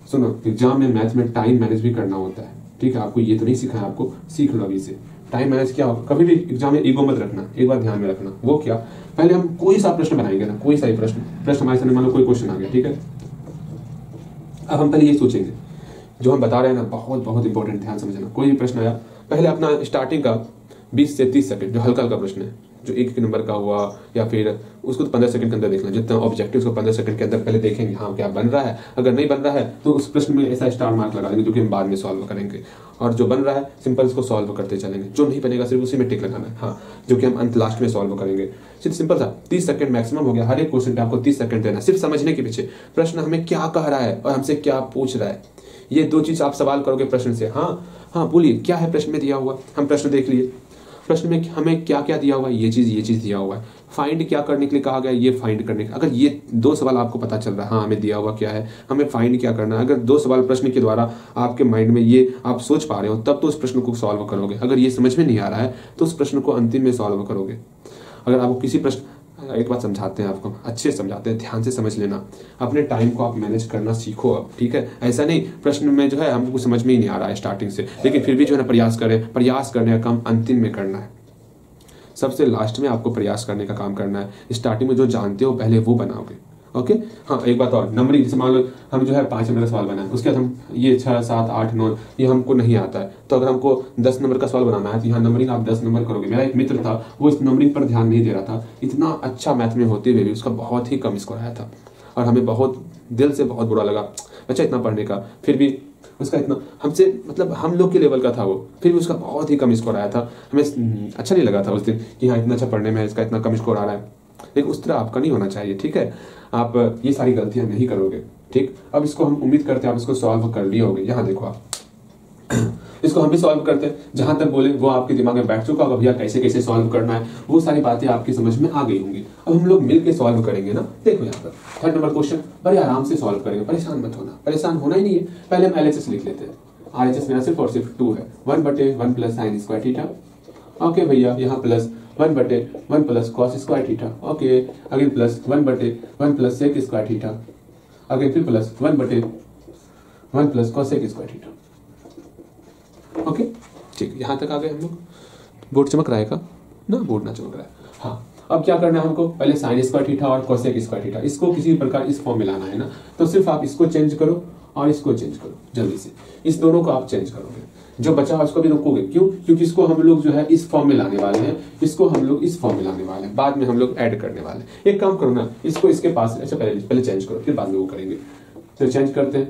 सुनो, एग्जाम में मैथ में टाइम मैनेज भी करना होता है, ठीक है। आपको ये तो नहीं सीखा है, आपको सीख लो अभी से। टाइम मैनेज क्या होगा, कभी भी एग्जाम में ईगो मत रखना, एक बार ध्यान में रखना। वो क्या, पहले हम कोई सा प्रश्न बनाएंगे ना, कोई सा ही प्रश्न हमारे सामने, मान लो कोई क्वेश्चन आ गया, ठीक है। अब हम पहले ये सोचेंगे, जो हम बता रहे हैं ना बहुत बहुत इंपॉर्टेंट, ध्यान समझना। कोई भी प्रश्न आया, पहले अपना स्टार्टिंग का 20 से 30 सेकंड, जो हल्का हल्का प्रश्न है, जो 1 नंबर का हुआ या फिर उसको तो 15 सेकंड के अंदर देखना, जितना ऑब्जेक्टिव उसको 15 सेकंड के अंदर पहले देखेंगे, हाँ क्या बन रहा है। अगर नहीं बन रहा है तो उस प्रश्न में ऐसा स्टार मार्क लगा देंगे जो कि हम बाद में सॉल्व करेंगे, और जो बन रहा है सिंपल उसको सॉल्व करते चलेंगे, जो नहीं बनेगा सिर्फ उसी में टिक लगाना है, हाँ, जो कि हम अंत लास्ट में सॉल्व करेंगे। सिर्फ सिंपल था, 30 सेकंड मैक्सिमम हो गया, हर एक क्वेश्चन पे आपको 30 सेकंड देना, सिर्फ समझने के पीछे प्रश्न हमें क्या कह रहा है और हमसे क्या पूछ रहा है, ये 2 चीज आप सवाल करोगे प्रश्न से। हाँ बोलिए क्या है प्रश्न में दिया हुआ, हम प्रश्न देख लिए, प्रश्न में हमें क्या क्या दिया हुआ है, ये चीज दिया हुआ है, फाइंड क्या करने के लिए कहा गया, ये फाइंड करने के। अगर ये 2 सवाल आपको पता चल रहा है, हाँ हमें दिया हुआ क्या है, हमें फाइंड क्या करना है, अगर 2 सवाल प्रश्न के द्वारा आपके माइंड में ये आप सोच पा रहे हो, तब तो उस प्रश्न को सॉल्व करोगे। अगर ये समझ में नहीं आ रहा है तो उस प्रश्न को अंतिम में सॉल्व करोगे। अगर आपको किसी प्रश्न, एक बात समझाते हैं आपको, अच्छे समझाते हैं, ध्यान से समझ लेना, अपने टाइम को आप मैनेज करना सीखो अब, ठीक है। ऐसा नहीं प्रश्न में जो है हमको समझ में ही नहीं आ रहा है स्टार्टिंग से, लेकिन फिर भी जो है प्रयास करें, प्रयास करने का काम अंतिम में करना है, सबसे लास्ट में आपको प्रयास करने का काम करना है। स्टार्टिंग में जो जानते हो पहले वो बनाओगे, ओके। हाँ एक बात और, नंबरिंग, जैसे मान लो हम जो है 5 नंबर का सवाल बनाए, उसके बाद हम ये 6, 7, 8, 9 ये हमको नहीं आता है, तो अगर हमको 10 नंबर का सवाल बनाना है तो यहाँ नंबरिंग आप 10 नंबर करोगे। मेरा एक मित्र था, वो इस नंबरिंग पर ध्यान नहीं दे रहा था, इतना अच्छा मैथ में होते हुए भी उसका बहुत ही कम स्कोर आया था, और हमें बहुत दिल से बहुत बुरा लगा, बच्चा इतना पढ़ने का, फिर भी उसका इतना हमसे मतलब हम लोग के लेवल का था वो, फिर भी उसका बहुत ही कम स्कोर आया था। हमें अच्छा नहीं लगा था उस दिन कि हाँ इतना अच्छा पढ़ने में इसका इतना कम स्कोर आ रहा है, लेकिन उस तरह आपका नहीं होना चाहिए, ठीक है। आप ये सारी गलतियां नहीं करोगे, ठीक। अब इसको हम उम्मीद करते हैं आप इसको सॉल्व कर लिए होगे। यहाँ देखो आप इसको हम भी सॉल्व करते हैं, जहां तक बोले वो आपके दिमाग में बैठ चुका होगा, भैया कैसे कैसे सॉल्व करना है, वो सारी बातें आपकी समझ में आ गई होंगी। अब हम लोग मिलके सॉल्व करेंगे ना। देखो यहाँ पर 3rd नंबर क्वेश्चन बड़े आराम से सॉल्व करेंगे, परेशान मत होना, परेशान होना ही नहीं है। पहले हम LHS लिख लेते हैं, RHS मेरा सिर्फ और सिर्फ 2 है, 1/1 + sin स्क्वायर थीटा, ओके भैया। यहाँ plus 1/1 + cos square theta, okay. Again plus 1/1 + sec square theta, again फिर plus 1/1 + cos sec square theta, okay ठीक। यहाँ तक आ गए हम लोग। बोर्ड चमक रहा है का ना, बोर्ड ना चमक रहा है। हाँ अब क्या करना है हमको, पहले sin स्क्वायर थीटा और cosec स्क्वायर थीटा, इसको किसी प्रकार इस फॉर्म में लाना है ना, तो सिर्फ आप इसको चेंज करो और इसको चेंज करो जल्दी से, इस दोनों को आप चेंज करोगे, जो बचा है उसको भी रोकोगे। क्यों? क्योंकि इसको हम लोग जो है इस फॉर्म में लाने वाले हैं, इसको हम लोग इस फॉर्म में लाने वाले हैं, बाद में हम लोग ऐड करने वाले हैं। एक काम करो ना, इसको इसके पास, अच्छा पहले चेंज करो, फिर बाद में वो करेंगे। तो चेंज करते हैं,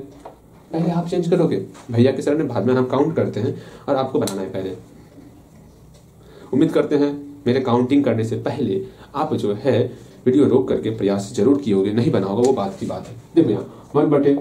पहले आप चेंज करोगे, भैया के सर ने बाद में हम काउंट करते हैं और आपको बनाना है पहले। उम्मीद करते हैं मेरे काउंटिंग करने से पहले आप जो है वीडियो रोक करके प्रयास जरूर किए होगे, नहीं बना होगा वो बात की बात है। देखो यहाँ 1/1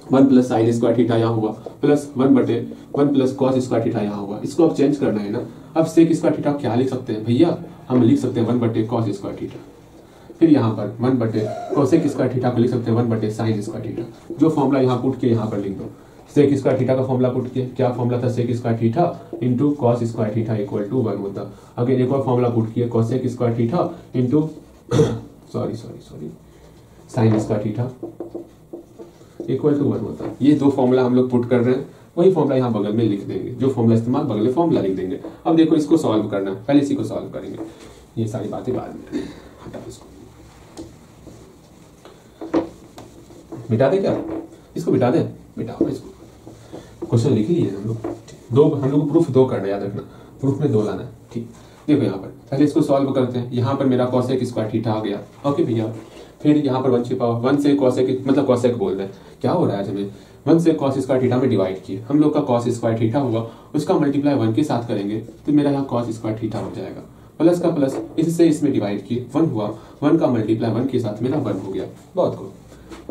+ sin स्क्वायर थीटा यहाँ हुआ, प्लस 1/1 + cos स्क्वायर थीटा यहाँ हुआ, इसको अब चेंज करना है ना। अब sec स्क्वायर थीटा क्या लिख सकते हैं भैया, हम लिख सकते हैं 1/cos स्क्वायर थीटा। फिर यहाँ पर 1 कोसेक स्क्वायर थीटा को लिख सकते हैं 1 साइन स्क्वायर थीटा। जो फॉर्मूला यहाँ पुट किया यहाँ पर लिख दो। सेक स्क्वायर थीटा का फॉर्मूला पुट किया, क्या फॉर्मूला था, sec square theta into cos square theta equal to 1 होता। अगेन एक और फॉर्मूला पुट किया, cosec square theta into sorry sine square theta equal to 1 होता। ये दो फॉर्मूला हम लोग पुट कर रहे हैं, वही फॉर्मूला यहाँ बगल में लिख देंगे, जो फॉर्मूला इस्तेमाल बगल में फॉर्मूला लिख देंगे। अब देखो इसको सॉल्व करना है, पहले इसी को सॉल्व करेंगे, ये सारी बातें बाद में। हटा इसको, मिटा दे क्या, इसको मिटा दे, मिटाओ इसको। क्वेश्चन लिख लीजिए हम लोग, हम लोग प्रूफ 2 करना, याद रखना प्रूफ में 2 लाना है। ठीक, देखो यहाँ पर पहले इसको सॉल्व करते हैं। यहाँ पर मेरा कोसेक स्क्वायर थीटा आ गया, ओके भैया। फिर यहाँ पर 1 छिपा हुआ, 1 से कोसेक मतलब कोसेक बोल रहे हैं, क्या हो रहा है हमें, 1 से कॉस स्क्वायर थीटा में डिवाइड किए, हम लोग का कॉस स्क्वायर थीटा हुआ, उसका मल्टीप्लाई 1 के साथ करेंगे तो मेरा यहाँ कॉस स्क्वायर थीटा हो जाएगा, प्लस का प्लस इससे इसमें डिवाइड किए 1 हुआ, 1 का मल्टीप्लाई 1 के साथ मेरा 1 हो गया। बहुत खूब।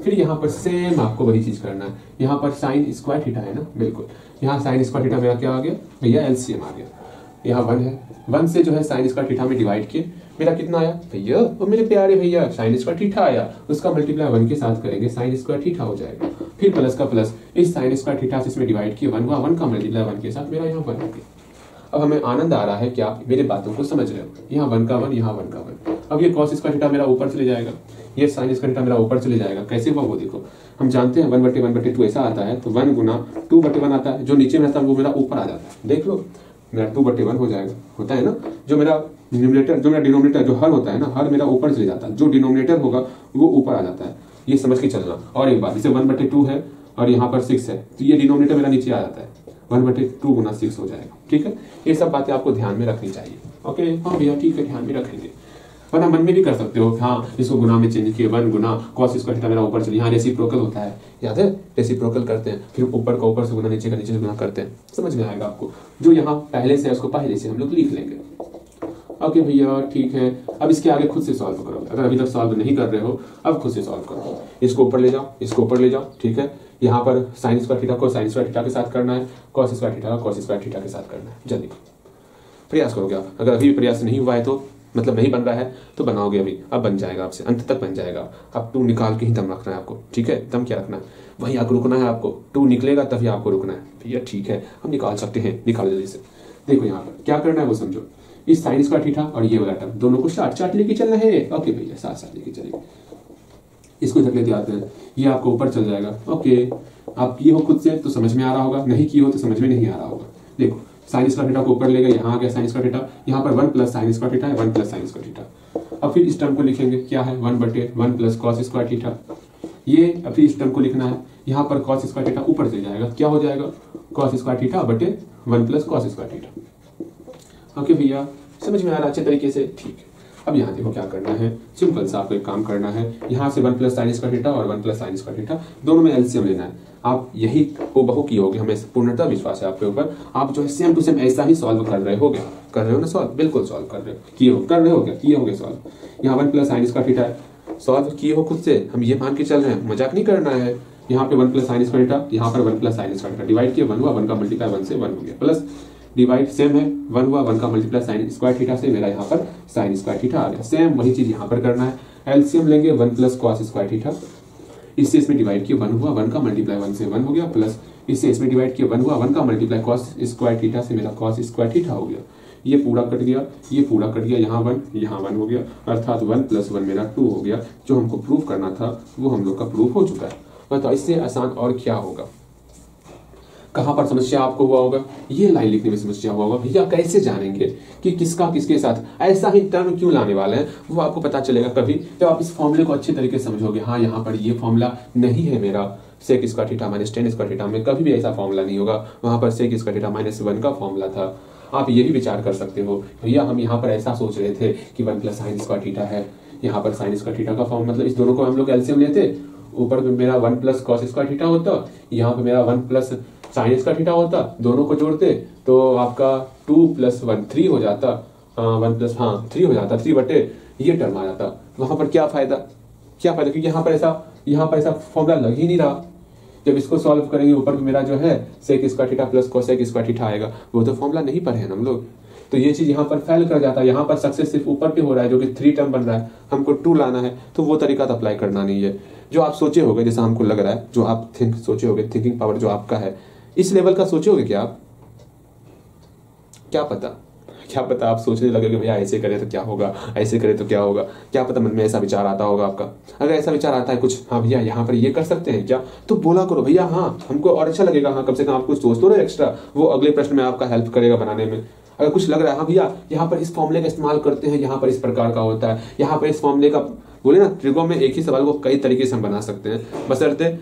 फिर यहाँ पर सेम आपको वही चीज करना है, यहाँ पर साइन स्क्वायर थीटा है ना, बिल्कुल यहाँ साइन स्क्वायर थीटा मेरा क्या आ गया भैया, एलसीएम आ गया। यहाँ 1 है, 1 से जो है साइन स्क्वायर थीटा में डिवाइड किए, मेरा कितना आया भैया, और मेरे प्यारे भैया साइन स्क्वायर थीटा आया, उसका मल्टीप्लाई 1 के साथ करेंगे साइन स्क्वायर थीटा हो जाएगा। फिर प्लस का प्लस इस साइन स्क्वायर थीटा से इसमें डिवाइड किए 1 हुआ, 1 का मल्टीप्लाई 1 के साथ मेरा यहाँ 1 हो गया। अब हमें आनंद आ रहा है कि आप मेरे बातों को समझ रहे हो, यहाँ 1 का 1, यहाँ 1 का 1। अब ये कॉस स्क्वायर थीटा मेरा ऊपर चले जाएगा, ये साइन स्क्वायर थीटा मेरा ऊपर चले जाएगा। कैसे हुआ वो देखो, हम जानते हैं 1/1/2 ऐसा आता है, तो 1 गुना 2/1 आता है, जो नीचे में रहता है वो मेरा ऊपर आ जाता है। देख लो मेरा 2/1 हो जाएगा, होता है ना। जो मेरा न्यूमरेटर, जो मेरा डिनोमिनेटर, जो हर होता है ना, हर मेरा ऊपर चले जाता है, जो डिनोमिनेटर होगा वो ऊपर आ जाता है, ये समझ के चलना। और एक बात, जैसे 1/2 है और यहाँ पर 6 है, तो ये डिनोमिनेटर मेरा नीचे आ जाता है, 1/2 गुना 6 हो जाएगा। ठीक है, ये सब बातें आपको ध्यान में रखनी चाहिए। ओके, हाँ भैया ठीक है, ध्यान में रखेंगे, वरना मन में भी कर सकते हो, हाँ इसको गुना में चेंज किए, 1 गुना कॉस स्क्वायर थीटा मेरा ऊपर चले, यहाँ रेसिप्रोकल होता है, याद है, रेसिप्रोकल करते हैं, फिर ऊपर का ऊपर से गुना, नीचे का नीचे से गुना करते हैं, समझ में आएगा आपको। जो यहाँ पहले से है उसको पहले से हम लोग लिख लेंगे। ओके भैया ठीक है, अब इसके आगे खुद से सॉल्व करो, अगर अभी तक सॉल्व नहीं कर रहे हो अब खुद से सॉल्व करो। इसको ऊपर ले जाओ, इसको ऊपर ले जाओ, ठीक है। यहाँ पर साइन स्क्वायर थीटा को साइन स्क्वायर थीटा के साथ करना है, कॉस स्क्वायर थीटा का कॉस स्क्वायर थीटा के साथ करना है। जल्दी प्रयास करोगे आप, अगर अभी भी प्रयास नहीं हुआ है तो मतलब नहीं बन रहा है तो बनाओगे अभी, अब बन जाएगा, आपसे अंत तक बन जाएगा। अब 2 निकाल के ही दम रखना है आपको, ठीक है, दम क्या रखना है, वहीं आकर रुकना है आपको, 2 निकलेगा तभी आपको रुकना है। भैया ठीक है, हम निकाल सकते हैं, निकालो जल्दी से। देखो यहाँ पर क्या करना है वो समझो, इस साइन स्क्वायर थीटा और ये वाला टर्म दोनों को साथ लेके चलना है। ओके भैया, साथ लेके चलेंगे, इसको इधर लेते आते हैं, ये आपको ऊपर चल जाएगा। ओके, आप किए हो खुद से तो समझ में आ रहा होगा, नहीं किए हो तो समझ में नहीं आ रहा होगा। देखो साइन स्क्वायर थीटा को ऊपर ले गए, यहाँ आ गया साइन स्क्वायर थीटा, यहाँ पर 1 प्लस साइन स्क्वायर थीटा है, 1 प्लस साइन स्क्वायर थीटा। अब फिर इस टर्म को लिखेंगे, क्या है 1/1 प्लस कॉस स्क्वायर थीटा, ये अब फिर इस टर्म को लिखना है, यहाँ पर कॉस स्क्वायर थीटा ऊपर चले जाएगा, क्या हो जाएगा कॉस स्क्वायर थीटा बटे 1 plus cos square theta. Okay भैया, समझ में आ रहा अच्छे तरीके से, ठीक है। अब यहाँ देखो क्या करना है, सिंपल सा आपको एक काम करना है, यहाँ से 1 प्लस साइन स्क्वायर थीटा और 1 प्लस साइन स्क्वायर थीटा दोनों में एलसीएम लेना है। आप यही को बहु की होगी, हमें पूर्णतः विश्वास है आपके ऊपर, आप जो है सेम टू सेम ऐसा ही सॉल्व कर रहे हो ना सॉल्व, बिल्कुल सॉल्व कर रहे हो, कर रहे हो क्या, किए होगे सॉल्व। यहाँ 1 प्लस साइन स्क्वायर थीटा है, सॉल्व किए हो खुद से, हम ये मान के चल रहे हैं, मजाक नहीं करना है। यहाँ पे 1 प्लस साइन स्क्वायर थीटा, यहाँ पर 1 plus sign square theta, divide किया 1 हुआ, 1 का मल्टीप्लाई 1 से 1 हो गया, प्लस डिवाइड सेम है, 1 हुआ, 1 का मल्टीप्लाई साइन स्क्वायर थीटा से मेरा यहाँ पर साइन स्क्वायर थीटा आ गया। सेम वही चीज यहाँ पर करना है, एलसीएम लेंगे 1 प्लस कॉस स्क्वायर थीटा, इससे इसमें डिवाइड किया 1 हुआ, 1 का मल्टीप्लाई 1 से 1 हो गया, प्लस इससे इसमें डिवाइड किया 1 हुआ, 1 का मल्टीप्लाई कॉस स्क्वायर थीटा से मेरा कॉस स्क्वायर थीटा हो गया। ये पूरा कट गया, ये पूरा कट गया, यहाँ 1 हो गया, अर्थात 1 प्लस 1 मेरा 2 हो गया। जो हमको प्रूव करना था वो हम लोग का प्रूफ हो चुका है। बताओ इससे आसान और क्या होगा, कहां पर समस्या आपको हुआ होगा, ये लाइन लिखने में समस्या हुआ होगा। भैया कैसे जानेंगे कि किसका किसके साथ ऐसा ही टर्म क्यों लाने वाले हैं, वो आपको पता चलेगा कभी जब आप इस फॉर्मूले को अच्छे तरीके से समझोगे। हाँ यहाँ पर ये फॉर्मूला नहीं है मेरा sec square theta minus tan square theta में, कभी भी ऐसा फॉर्मूला नहीं होगा, वहां पर सेक स्क्वायर थीटा माइनस 1 का फॉर्मूला था। आप ये भी विचार कर सकते हो, भैया हम यहाँ पर ऐसा सोच रहे थे कि 1 प्लस साइन स्क्वायर थीटा है, यहाँ पर साइन स्क्वायर थीटा का फॉर्म, मतलब इस दोनों को हम लोग एलसीएम लेते, ऊपर में मेरा 1 प्लस कॉस स्क्वायर थीटा होता, यहाँ पे मेरा 1 प्लस साइन स्क्वायर थीटा होता, दोनों को जोड़ते तो आपका 2 प्लस 1 3 हो जाता, 1 प्लस 3 हो जाता, 3 बटे ये टर्म आ जाता। वहां पर क्या फायदा, क्योंकि यहाँ पर ऐसा फॉर्मूला लग ही नहीं रहा। जब इसको सॉल्व करेंगे ऊपर मेरा जो है sec square theta plus cosec square theta आएगा, वो तो फॉर्मूला नहीं पढ़े हैं हम लोग। तो ये चीज यहाँ पर फेल कर जाता है, यहाँ पर सक्सेस सिर्फ ऊपर पे हो रहा है जो कि 3 टर्म बन रहा है, हमको 2 लाना है, तो वो तरीका तो अप्लाई करना नहीं है। जो आप सोचे होगे, जैसा हमको लग रहा है, जो आप सोचे होगे, थिंकिंग पावर जो आपका है इस लेवल का सोचे होगे क्या आप? क्या पता आप सोचने लगे कि भैया ऐसे करे तो क्या होगा, ऐसे करे तो क्या होगा, क्या पता मन में ऐसा विचार आता होगा आपका। अगर ऐसा विचार आता है कुछ, हाँ भैया यहाँ पर ये कर सकते हैं क्या, तो बोला करो भैया हाँ, हमको और अच्छा लगेगा, हाँ कम से कम आप कुछ सोच तो रहे एक्स्ट्रा, वो अगले प्रश्न में आपका हेल्प करेगा बनाने में। अगर कुछ लग रहा है हाँ भैया यहाँ पर इस फॉर्मूले का इस्तेमाल करते हैं, यहाँ पर इस प्रकार का होता है, यहाँ पर इस फॉर्मूले का, बोले ना ट्रिगो में एक ही सवाल को कई तरीके से हम बना सकते हैं, बशर्ते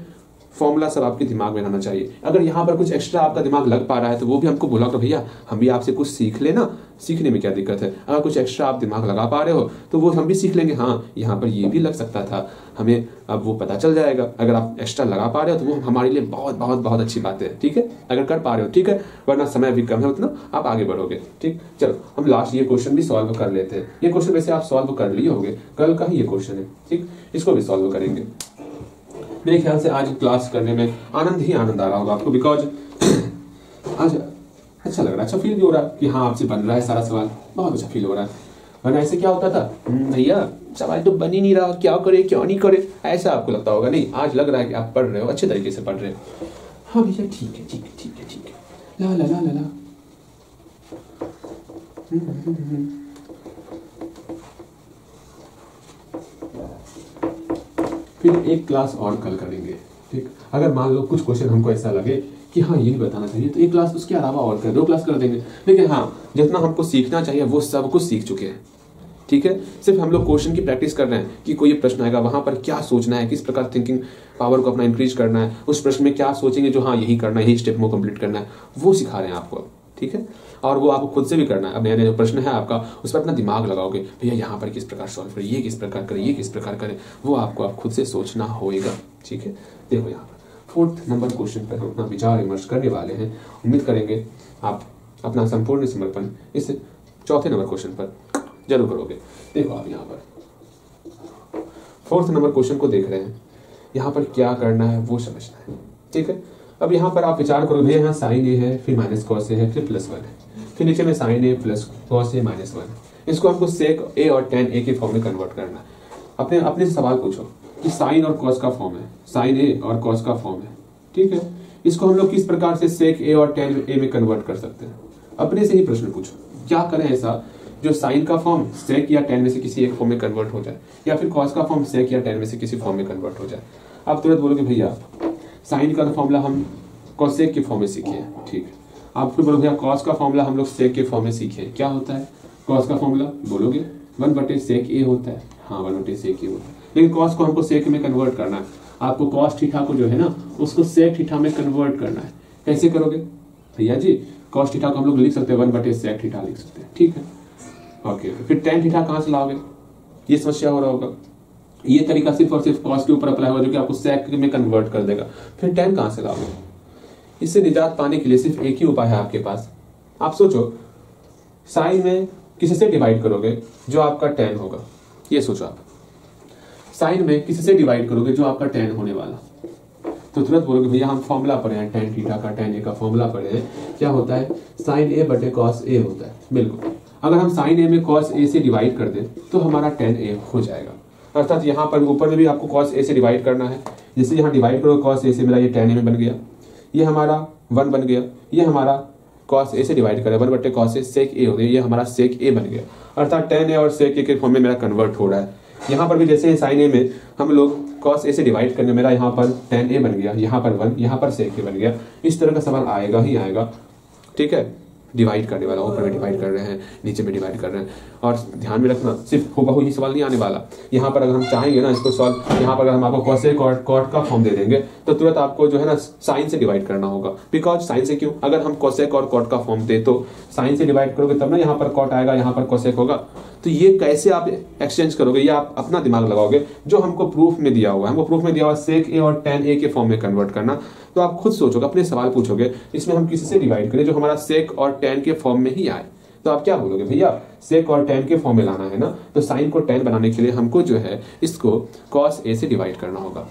फॉर्मूला सब आपके दिमाग में रहना चाहिए। अगर यहाँ पर कुछ एक्स्ट्रा आपका दिमाग लग पा रहा है तो वो भी हमको बोला तो भैया हम भी आपसे कुछ सीख लेना, सीखने में क्या दिक्कत है। अगर कुछ एक्स्ट्रा आप दिमाग लगा पा रहे हो तो वो हम भी सीख लेंगे, हाँ यहाँ पर ये भी लग सकता था, हमें अब वो पता चल जाएगा। अगर आप एक्स्ट्रा लगा पा रहे हो तो वो हमारे लिए बहुत बहुत बहुत अच्छी बात है, ठीक है, अगर कर पा रहे हो ठीक है, वरना समय भी कम है उतना आप आगे बढ़ोगे। ठीक, चलो हम लास्ट ये क्वेश्चन भी सॉल्व कर लेते हैं। ये क्वेश्चन वैसे आप सॉल्व कर लिए होंगे, कल का ही ये क्वेश्चन है, ठीक, इसको भी सॉल्व करेंगे। मेरे ख्याल से आज क्लास करने में आनंद ही आनंद आ रहा होगा आपको, बिकॉज आज अच्छा लग रहा है, अच्छा फील भी हो रहा है कि हाँ आपसे बन रहा है सारा सवाल, बहुत अच्छा फील हो रहा है। वरना ऐसे क्या होता था, भैया सवाल तो बन ही नहीं रहा, क्या करे क्यों नहीं करे, ऐसा आपको लगता होगा। नहीं, आज लग रहा है कि आप पढ़ रहे हो, अच्छे तरीके से पढ़ रहे हो। हाँ भैया ठीक है ठीक है ठीक है ठीक है, ला ला ला ला ला। फिर एक क्लास और कल करेंगे, ठीक। अगर मान लो कुछ क्वेश्चन हमको ऐसा लगे कि हाँ ये नहीं बताना चाहिए तो एक क्लास उसके अलावा और कर 2 क्लास कर देंगे, लेकिन हाँ जितना हमको सीखना चाहिए वो सब कुछ सीख चुके हैं, ठीक है। सिर्फ हम लोग क्वेश्चन की प्रैक्टिस कर रहे हैं कि कोई प्रश्न आएगा वहां पर क्या सोचना है, किस प्रकार थिंकिंग पावर को अपना इंक्रीज करना है, उस प्रश्न में क्या सोचेंगे जो हाँ यही करना है, यही स्टेप को कंप्लीट करना है, वो सिखा रहे हैं आपको, ठीक है। और वो आपको खुद से भी करना है। अब नया नया जो प्रश्न है आपका उस पर अपना दिमाग लगाओगे, भैया यहाँ पर किस प्रकार सॉल्व करें, ये किस प्रकार करें, ये किस प्रकार करें, वो आपको आप खुद से सोचना होगा, ठीक है। देखो यहाँ पर 4th नंबर क्वेश्चन पर हम अपना विचार विमर्श करने वाले हैं। उम्मीद करेंगे आप अपना संपूर्ण समर्पण इस 4th नंबर क्वेश्चन पर जरूर करोगे। देखो आप यहाँ पर 4th नंबर क्वेश्चन को देख रहे हैं, यहाँ पर क्या करना है वो समझना है, ठीक है। अब यहाँ पर आप विचार करोगे, यहाँ साइन ए है, फिर माइनस कॉस ए है, फिर प्लस 1 है, फिर नीचे में sign A plus cos A minus 1। इसको हमको सेक ए और टेन ए के फॉर्म में कन्वर्ट करना है। अपने से सवाल पूछो कि साइन और कॉस का फॉर्म है, साइन ए और कॉस का फॉर्म है, ठीक है। इसको हम लोग किस प्रकार से सेक ए और टेन ए में कन्वर्ट कर सकते हैं, अपने से ही प्रश्न पूछो। क्या करें ऐसा जो साइन का फॉर्म सेक या टेन में से किसी एक फॉर्म में कन्वर्ट हो जाए, या फिर कॉस का फॉर्म सेक या टेन में से किसी फॉर्म में कन्वर्ट हो जाए। आप तुरंत बोलोगे भैया साइन का फॉर्मूला हम कॉसेक के फॉर्म में सीखे हैं, ठीक है। आप फिर बोलोगे भैया कॉस का फॉर्मूला हम लोग सेक के फॉर्म में सीखे हैं, क्या होता है कॉस का फॉर्मूला, बोलोगे 1/sec a होता है, हाँ 1/sec a होता है। लेकिन कॉस को हमको सेक में कन्वर्ट करना है, आपको कॉस थीटा को जो है ना उसको सेक थीटा में कन्वर्ट करना है। कैसे करोगे भैया जी, कॉस थीटा को हम लोग लिख सकते हैं 1/sec थीटा लिख सकते हैं, ठीक है। ओके, फिर टेन थीटा कहाँ से लाओगे, ये समस्या हो रहा होगा। ये तरीका सिर्फ और सिर्फ कॉस के ऊपर अप्लाई होगा जो कि आपको सेक में कन्वर्ट कर देगा। फिर टेन कहाँ से लाओगे, इससे निजात पाने के लिए सिर्फ एक ही उपाय है आपके पास। आप सोचो साइन में किसी से डिवाइड करोगे जो आपका टेन होगा, ये सोचो आप साइन में किसी से डिवाइड करोगे जो आपका टेन होने वाला, तो तुरंत बोलोगे भैया हम फॉर्मूला पढ़े हैं टेन थीटा का, टेन ए का फॉर्मूला पढ़े हैं, क्या होता है साइन ए बटे कॉस ए होता है। बिल्कुल, अगर हम साइन ए में कॉस ए से डिवाइड कर दें तो हमारा टेन ए हो जाएगा। अर्थात यहाँ पर ऊपर में भी आपको कॉस ए से डिवाइड करना है, जैसे यहाँ डिवाइड करो कॉस ए से, मेरा ये टेन ए में बन गया, ये हमारा 1 बन गया, ये हमारा कॉस ए से डिवाइड करें 1/cos ए सेक ए हो गया, ये हमारा सेक ए बन गया। अर्थात टेन ए और सेक ए के फॉर्म में मेरा कन्वर्ट हो रहा है। यहाँ पर भी जैसे साइन ए में हम लोग कॉस ए से डिवाइड करने, मेरा यहाँ पर टेन ए बन गया, यहाँ पर 1, यहाँ पर सेक ए बन गया। इस तरह का सवाल आएगा ही आएगा, ठीक है। डिवाइड करने वाला, ऊपर में डिवाइड कर रहे हैं, नीचे में डिवाइड कर रहे हैं। और ध्यान में रखना सिर्फ हुबहू ही सवाल नहीं आने वाला। यहाँ पर अगर हम चाहेंगे ना इसको सॉल्व, यहाँ पर अगर हम आपको कॉसेक और कॉट का फॉर्म दे देंगे तो तुरंत आपको जो है ना साइन से डिवाइड करना होगा। बिकॉज साइन से क्यों, अगर हम कॉसेक और कॉट का फॉर्म दे तो साइन से डिवाइड करोगे तब ना यहाँ पर कॉट आएगा, यहाँ पर कॉसेक होगा। तो ये कैसे आप एक्सचेंज करोगे, ये आप अपना दिमाग लगाओगे। जो हमको प्रूफ में दिया हुआ है, हमको प्रूफ में दिया हुआ सेक ए और टेन ए के फॉर्म में कन्वर्ट करना, तो आप खुद सोचोगे, अपने सवाल पूछोगे इसमें हम किसी से डिवाइड करें जो हमारा सेक और टेन के फॉर्म में ही आए। तो आप क्या बोलोगे भैया सेक और टेन के फॉर्म में लाना है ना, तो साइन को टेन बनाने के लिए हमको जो है इसको कॉस ए से डिवाइड करना होगा,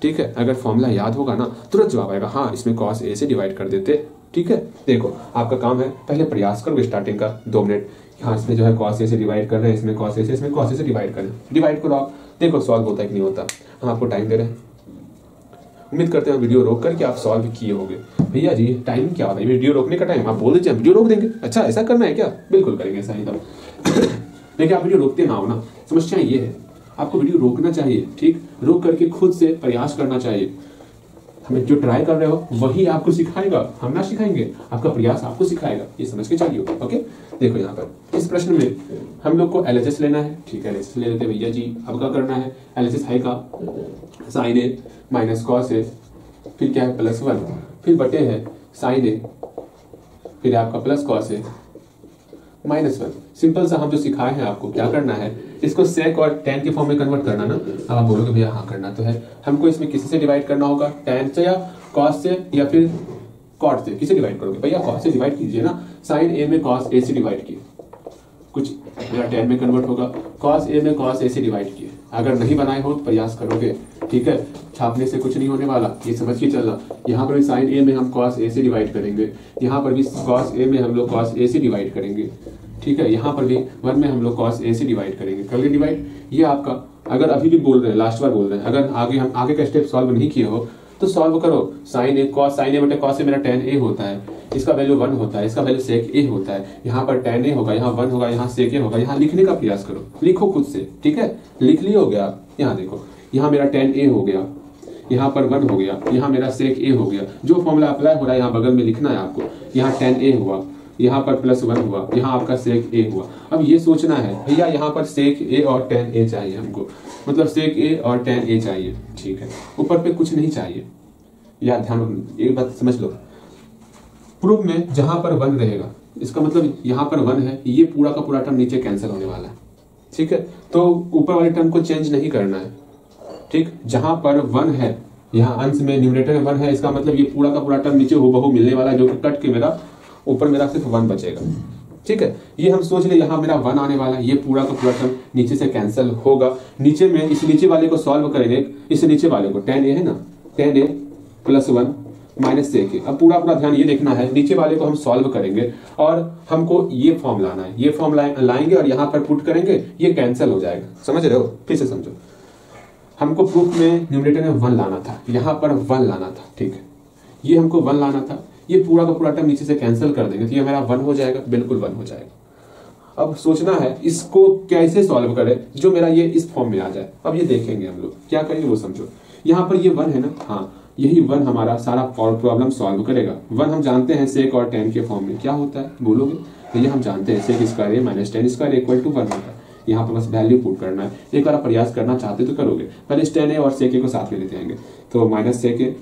ठीक है। अगर फॉर्मूला याद होगा ना तुरंत जवाब आएगा, हाँ इसमें कॉस ए से डिवाइड कर देते ठीक है, देखो आपका काम है, पहले प्रयास करो स्टार्टिंग का 2 मिनट, यहाँ इसमें जो है cos A से डिवाइड कर रहे हैं, इसमें cos A से, इसमें cos A से डिवाइड करें, डिवाइड करो आप, देखो सॉल्व होता है कि नहीं होता। हम आपको टाइम दे रहे हैं, उम्मीद करते हैं वीडियो रोक करके आप सॉल्व किए होंगे। भैया जी टाइम क्या होता है, वीडियो रोकने का टाइम, आप बोल दीजिए वीडियो रोक देंगे, अच्छा ऐसा करना है क्या, बिल्कुल करेंगे ऐसा ही तब लेकिन आप वीडियो रोकते ना हो ना, समस्या ये है, आपको वीडियो रोकना चाहिए, ठीक, रोक करके खुद से प्रयास करना चाहिए। हमें जो ट्राई कर रहे हो वही आपको सिखाएगा, हम ना सिखाएंगे, आपका प्रयास आपको सिखाएगा, ये समझ के चलिए। ओके, देखो यहाँ पर इस प्रश्न में हम लोग को LHS लेना है, ठीक है, LHS ले लेते हैं भैया जी। अब क्या करना है, LHS है का sin A minus cos A, फिर क्या है +1, फिर बटे है sin A, फिर आपका प्लस cos A -1। सिंपल सा हम जो सिखाए हैं आपको क्या करना है, इसको sec और tan के फॉर्म में कन्वर्ट करना ना। अब आप बोलोगे भैया हाँ करना तो है, हमको इसमें किसी से डिवाइड करना होगा, tan से या cos से या फिर cot से, किसे डिवाइड करोगे भैया, cos से डिवाइड कीजिए ना, sin A में cos A से डिवाइड किए, कुछ मेरा tan में कन्वर्ट होगा, cos A में cos A से डिवाइड किए। अगर नहीं बनाए हो तो प्रयास करोगे, ठीक है, छापने से कुछ नहीं होने वाला, ये समझ के चलना। यहाँ पर भी sin A में हम cos A से डिवाइड करेंगे, यहाँ पर भी cos A में हम लोग cos A से डिवाइड करेंगे, ठीक है, यहाँ पर भी 1 में हम लोग cos A से डिवाइड करेंगे, कर लिए डिवाइड। ये आपका, अगर अभी भी बोल रहे हैं, लास्ट बार बोल रहे हैं, अगर हम आगे का स्टेप सॉल्व नहीं किए हो तो सॉल्व करो। sin A बटे cos A मेरा tan A होता है, इसका वैल्यू 1 होता है, इसका वैल्यू sec A होता है, यहाँ पर tan A होगा, यहाँ 1 होगा, यहाँ sec A होगा। यहाँ लिखने का प्रयास करो, लिखो खुद से, ठीक है, लिख लिए हो गया आप। यहाँ देखो, यहाँ मेरा tan A हो गया, यहाँ पर 1 हो गया, यहाँ मेरा sec A हो गया, जो फॉर्मूला अप्लाई हो रहा है यहाँ बगल में लिखना है आपको। यहाँ tan A हुआ, यहाँ पर +1 हुआ, यहाँ आपका sec A हुआ। अब ये सोचना है भैया यहाँ पर sec A और tan A चाहिए हमको, मतलब sec A और tan A चाहिए, ठीक है, ऊपर पे कुछ नहीं चाहिए। या ध्यान, एक बात समझ लो, प्रूफ में जहां पर 1 रहेगा, इसका मतलब यहाँ पर 1 है, ये पूरा का पूरा टर्म नीचे कैंसिल होने वाला है, ठीक है, तो ऊपर वाले टर्म को चेंज नहीं करना है, ठीक, जहां पर 1 है, यहाँ अंश में न्यूमरेटर में 1 है, इसका मतलब ये पूरा का पूरा टर्म नीचे हूबहू मिलने वाला है, जो कि कट के मेरा ऊपर मेरा सिर्फ 1 बचेगा, ठीक है। ये हम सोच ले यहाँ मेरा 1 आने वाला है, ये पूरा का पूरा टर्म नीचे से कैंसिल होगा। नीचे में इस नीचे वाले को सॉल्व करेंगे, इस नीचे वाले को tan A है ना, tan A +1 minus sec A। अब पूरा ध्यान ये देखना है, नीचे वाले को हम सॉल्व करेंगे और हमको ये फॉर्म लाना है, ये फॉर्म लाएंगे और यहाँ पर पुट करेंगे, ये कैंसिल हो जाएगा, समझ रहे हो, फिर से समझो। हमको प्रूफ में न्यूमरेटर में 1 लाना था, यहाँ पर 1 लाना था, ठीक है, ये हमको 1 लाना था, ये पूरा का पूरा टर्म नीचे से कैंसिल कर देंगे तो ये मेरा 1 हो जाएगा, बिल्कुल 1 हो जाएगा। अब सोचना है इसको कैसे सॉल्व करें जो मेरा ये इस फॉर्म में आ जाए। अब ये देखेंगे हम लोग क्या करेंगे वो समझो। यहाँ पर ये 1 है ना, हाँ यही 1 हमारा सारा प्रॉब्लम सॉल्व करेगा। 1 हम जानते हैं sec और tan के फॉर्म में क्या होता है, बोलोगे तो ये हम जानते हैं sec square A minus tan square equal to 1 होता है। यहाँ पर बस वैल्यू पुट करना है, एक बार प्रयास करना चाहते तो करोगे। पहले tan A और sec A को साथ में लेते आएंगे, तो minus sec A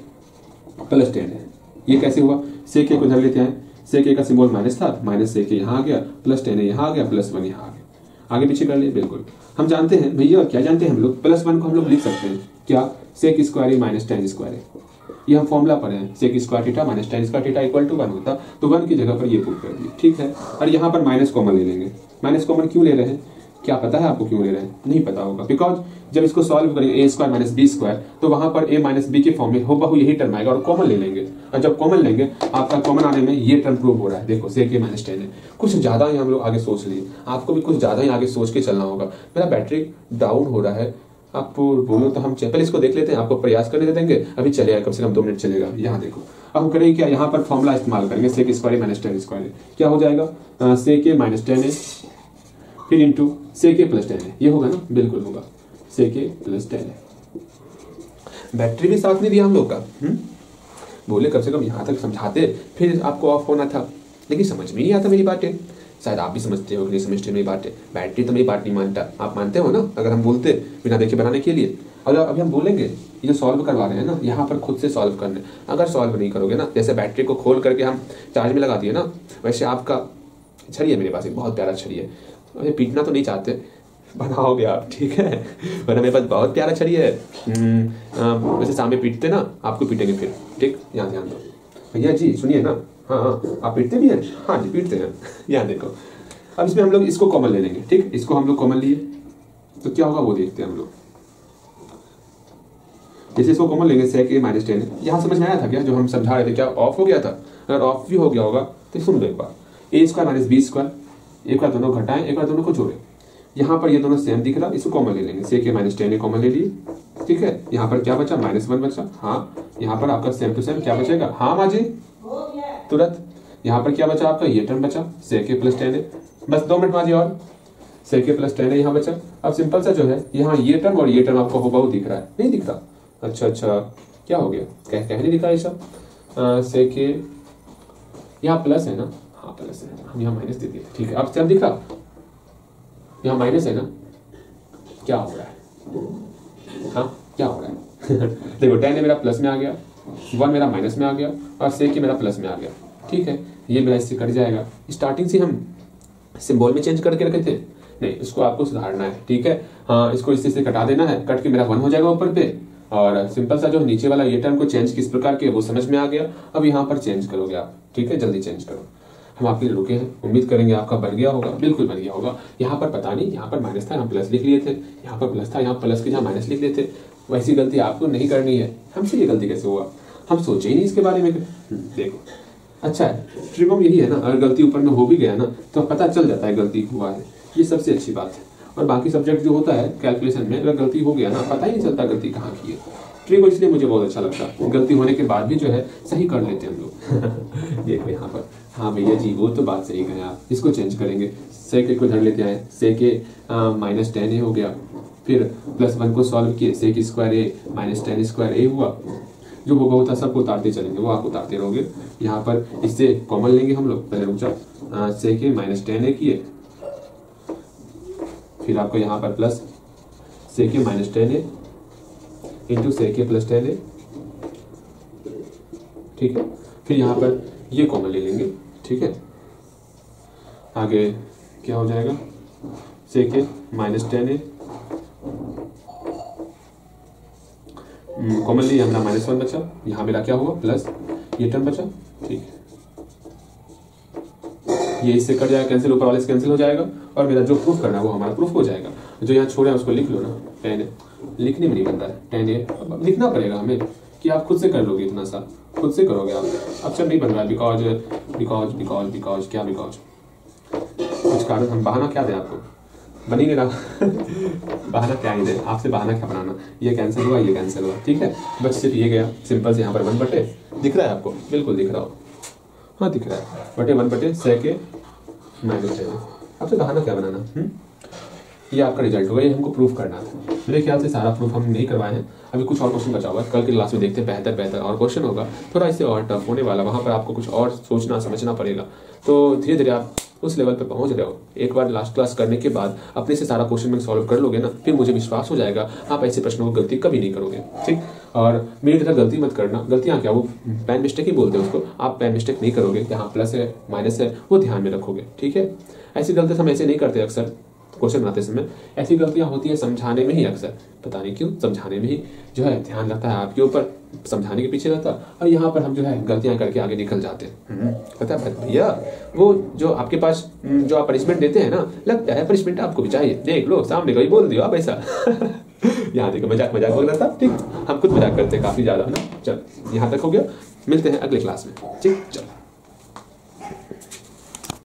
plus tan A, ये कैसे हुआ, sec A को इधर लेते हैं, sec A का सिंबल माइनस था, माइनस sec A यहाँ आ गया, प्लस tan A यहाँ आ गया, +1 यहाँ आ गया, आगे पीछे कर लिए। बिल्कुल हम जानते हैं भैया, क्या जानते हैं हम लोग, +1 को हम लोग लिख सकते हैं क्या, sec square A minus tan square A, ये हम फॉर्मूला पढ़े हैं, sec square theta minus tan square theta equal to 1 होता, तो 1 की जगह पर ये पुट कर दिए, ठीक है। और यहाँ पर माइनस कॉमन ले लेंगे। माइनस कॉमन क्यों ले रहे हैं, क्या पता है आपको क्यों ले रहे हैं, नहीं पता होगा, बिकॉज जब इसको सॉल्व करेंगे a square minus B square, तो वहां पर a माइनस बी के फॉर्म में होगा यही टर्म आएगा और कॉमन ले लेंगे। और जब कॉमन लेंगे आपका कॉमन आने में ये टर्म प्रूव हो रहा है, देखो sec A माइनस tan है। कुछ ज्यादा ही हम लोग आगे सोच लिए, आपको भी कुछ ज्यादा ही आगे सोच के चलना होगा। मेरा बैटरी डाउन हो रहा है, आप बोलो तो हम पहले इसको देख लेते हैं, आपको प्रयास करने देंगे, अभी चलेगा कम से कम 2 मिनट चलेगा। यहाँ देखो, अब हम करेंगे क्या, यहाँ पर फॉर्मूला इस्तेमाल करेंगे, sec square A minus tan square A, क्या हो जाएगा, sec A minus tan A फिर into sec A plus tan A, ये होगा ना, बिल्कुल होगा sec A plus tan A। Battery भी साथ नहीं दिया हम लोग का, बोले कम से कम यहाँ तक समझाते, फिर आपको ऑफ होना था, लेकिन समझ में नहीं आता मेरी बातें। शायद आप भी समझते हो कि नहीं समझते मेरी बातें, बैटरी तो मेरी बात नहीं मानता, आप मानते हो ना अगर हम बोलते बिना देखे बनाने के लिए। और अभी हम बोलेंगे ये जो सॉल्व करवा रहे हैं ना, यहाँ पर खुद से सॉल्व करना है। अगर सॉल्व नहीं करोगे ना, जैसे बैटरी को खोल करके हम चार्ज में लगा दिए ना, वैसे आपका छड़ी है मेरे पास, एक बहुत प्यारा छड़ी है, वैसे पीटना तो नहीं चाहते, बनाओगे आप, ठीक है, वरना मेरे पास बहुत प्यारा छड़ी है, वैसे सामने पीटते ना, आपको पीटेंगे फिर, ठीक, यहाँ ध्यान दो भैया जी, सुनिए ना, हाँ आप पीटते भी हैं, हाँ जी पीटते हैं, यहाँ देखो। अब इसमें हम लोग इसको कॉमन ले लेंगे, ठीक, इसको हम लोग कॉमन लिए तो क्या होगा वो देखते हैं हम लोग। जैसे इसको कॉमन लेंगे sec a माइनस टेन, यहाँ समझ में आया था क्या जो हम समझा रहे थे, क्या ऑफ हो गया था? अगर ऑफ भी हो गया होगा तो सुन लो एक बार, ए स्क्वायर माइनस बी स्क्वायर, एक बार दोनों घटाएं एक बार दोनों को जोड़ें, यहाँ पर ये दोनों सेम दिख रहा, इसको कॉमन ले लेंगे, sec a minus ten A common ले लिए, ठीक है। यहाँ पर क्या बचा? -1 बचा, हाँ। यहाँ पर आपका सेम टू सेम क्या बचेगा? हाँ माजी तुरंत। यहाँ पर क्या बचा आपका? ये टर्म बचा sec a प्लस टेन ए, बस 2 मिनट माजी और sec a प्लस टेन ए यहाँ बचा। अब सिंपल सा जो है यहाँ ये टर्म और ये टर्म आपको हुबहू दिख रहा है, नहीं दिख रहा? अच्छा क्या हो गया? कह नहीं दिखा ये सब? sec a यहाँ प्लस है ना, हाँ प्लस है, हम यहाँ माइनस दे दिए, ठीक है। अब सेम दिख रहा, यहाँ माइनस है ना, क्या हो रहा है? हाँ क्या हो रहा है? देखो टेन है मेरा प्लस में आ गया, 1 मेरा माइनस में आ गया और sec a मेरा प्लस में आ गया, ठीक है। ये मेरा इससे कट जाएगा। स्टार्टिंग से हम सिंबल में चेंज करके रखे थे, नहीं इसको आपको सुधारना है, ठीक है। हाँ इसको इससे से कटा देना है, कट के मेरा 1 हो जाएगा ऊपर पे, और सिंपल सा जो नीचे वाला ये टर्म को चेंज किस प्रकार के वो समझ में आ गया। अब यहाँ पर चेंज करोगे आप, ठीक है, जल्दी चेंज करो, हम आपके लिए रुके हैं, उम्मीद करेंगे आपका बन गया होगा, बिल्कुल बन गया होगा। यहाँ पर पता नहीं, यहाँ पर माइनस था यहाँ प्लस लिख लिए थे, यहाँ पर प्लस था यहाँ प्लस के जहाँ माइनस लिख लिए थे। वैसी गलती आपको नहीं करनी है। हमसे ये गलती कैसे हुआ? हम सोचे ही नहीं इसके बारे में। देखो अच्छा है, ट्रिगो यही है ना, अगर गलती ऊपर में हो भी गया ना तो पता चल जाता है गलती हुआ है, ये सबसे अच्छी बात है। और बाकी सब्जेक्ट जो होता है कैलकुलेशन में, अगर गलती हो गया ना पता ही नहीं चलता गलती कहाँ की है। ट्रिगो इसलिए मुझे बहुत अच्छा लगता है, गलती होने के बाद भी जो है सही कर लेते हैं हम लोग। देखो यहाँ पर, हाँ भैया जी वो तो बात सही कहें आप, इसको चेंज करेंगे, sec a को धर लेते हैं, sec a माइनस टेन ए हो गया, फिर +1 को सॉल्व किए, sec स्क्वायर ए माइनस टेन स्क्वायर ए हुआ, जो हुआ था सबको उतारते चलेंगे, वो आप उतारते रहोगे। यहाँ पर इससे कॉमन लेंगे हम लोग, पहले रुक जाओ, sec a minus ten A किए, फिर आपको यहाँ पर plus sec a minus ten A into sec a plus ten A, ठीक है। फिर यहाँ पर ये कॉमन ले लेंगे, ठीक है। आगे क्या हो जाएगा? sec a minus ten A common लिया, हमारा -1 बचा, यहाँ मेरा क्या हुआ? प्लस ये टर्म बचा, ठीक है। ये इससे कट जाएगा, कैंसिल, ऊपर वाले से कैंसिल हो जाएगा, और मेरा जो प्रूफ करना है वो हमारा प्रूफ हो जाएगा। जो यहाँ छोड़े उसको लिख लो ना, टेन ए, लिखने में नहीं बनता है टेन ए, अब लिखना पड़ेगा हमें कि आप खुद से कर लोगे, इतना सा खुद से करोगे आप। अब सब नहीं बन रहा है, बिकॉज बिकॉज बिकॉज बिकॉज क्या बिकॉज, कुछ कारण, हम बहाना क्या दें आपको? बन ही नहीं रहा। बहाना क्या ही दे आपसे, बहाना क्या बनाना? ये कैंसिल हुआ, ये कैंसिल हुआ, ठीक है, बस सिर्फ ये गया सिंपल से। यहाँ पर 1 बटे दिख रहा है आपको, बिल्कुल दिख रहा हो, हाँ दिख रहा है, बटे 1 बटे sec a माइनस टेन। आपसे बहाना क्या बनाना? ये आपका रिजल्ट होगा, ये हमको प्रूफ करना था। मेरे ख्याल से सारा प्रूफ हम नहीं करवाए हैं, अभी कुछ और क्वेश्चन बचा हुआ है, कल की क्लास में देखते हैं, बेहतर और क्वेश्चन होगा, थोड़ा इससे और टफ होने वाला, वहाँ पर आपको कुछ और सोचना समझना पड़ेगा। तो धीरे धीरे आप उस लेवल पे पहुंच रहे हो। एक बार लास्ट क्लास करने के बाद अपने से सारा क्वेश्चन में सॉल्व कर लोगे ना, फिर मुझे विश्वास हो जाएगा आप ऐसे प्रश्नों को गलती कभी नहीं करोगे, ठीक। और मेरी तरह गलती मत करना, गलतियाँ क्या, वो पेन मिस्टेक ही बोलते हैं उसको, आप पेन मिस्टेक नहीं करोगे, यहाँ प्लस है माइनस है वो ध्यान में रखोगे, ठीक है। ऐसी गलती हम ऐसे नहीं करते अक्सर क्वेश्चन बनाते समय, ऐसी गलतियां होती है समझाने में ही अक्सर, पता नहीं क्यों समझाने में ही जो है ध्यान रहता है आपके ऊपर, समझाने के पीछे रहता है, और यहाँ पर हम जो है गलतियां करके आगे निकल जाते हैं। पता है भैया, वो जो आपके पास जो आप पनिशमेंट देते हैं ना, लगता है पनिशमेंट आपको भी चाहिए, देख लो सामने कोई बोल दियो आप ऐसा। यहाँ देखो मजाक बोल रहा था, ठीक, हम खुद मजाक करते हैं काफी ज्यादा, है ना। चल यहाँ तक हो गया, मिलते हैं अगले क्लास में, ठीक, चलो।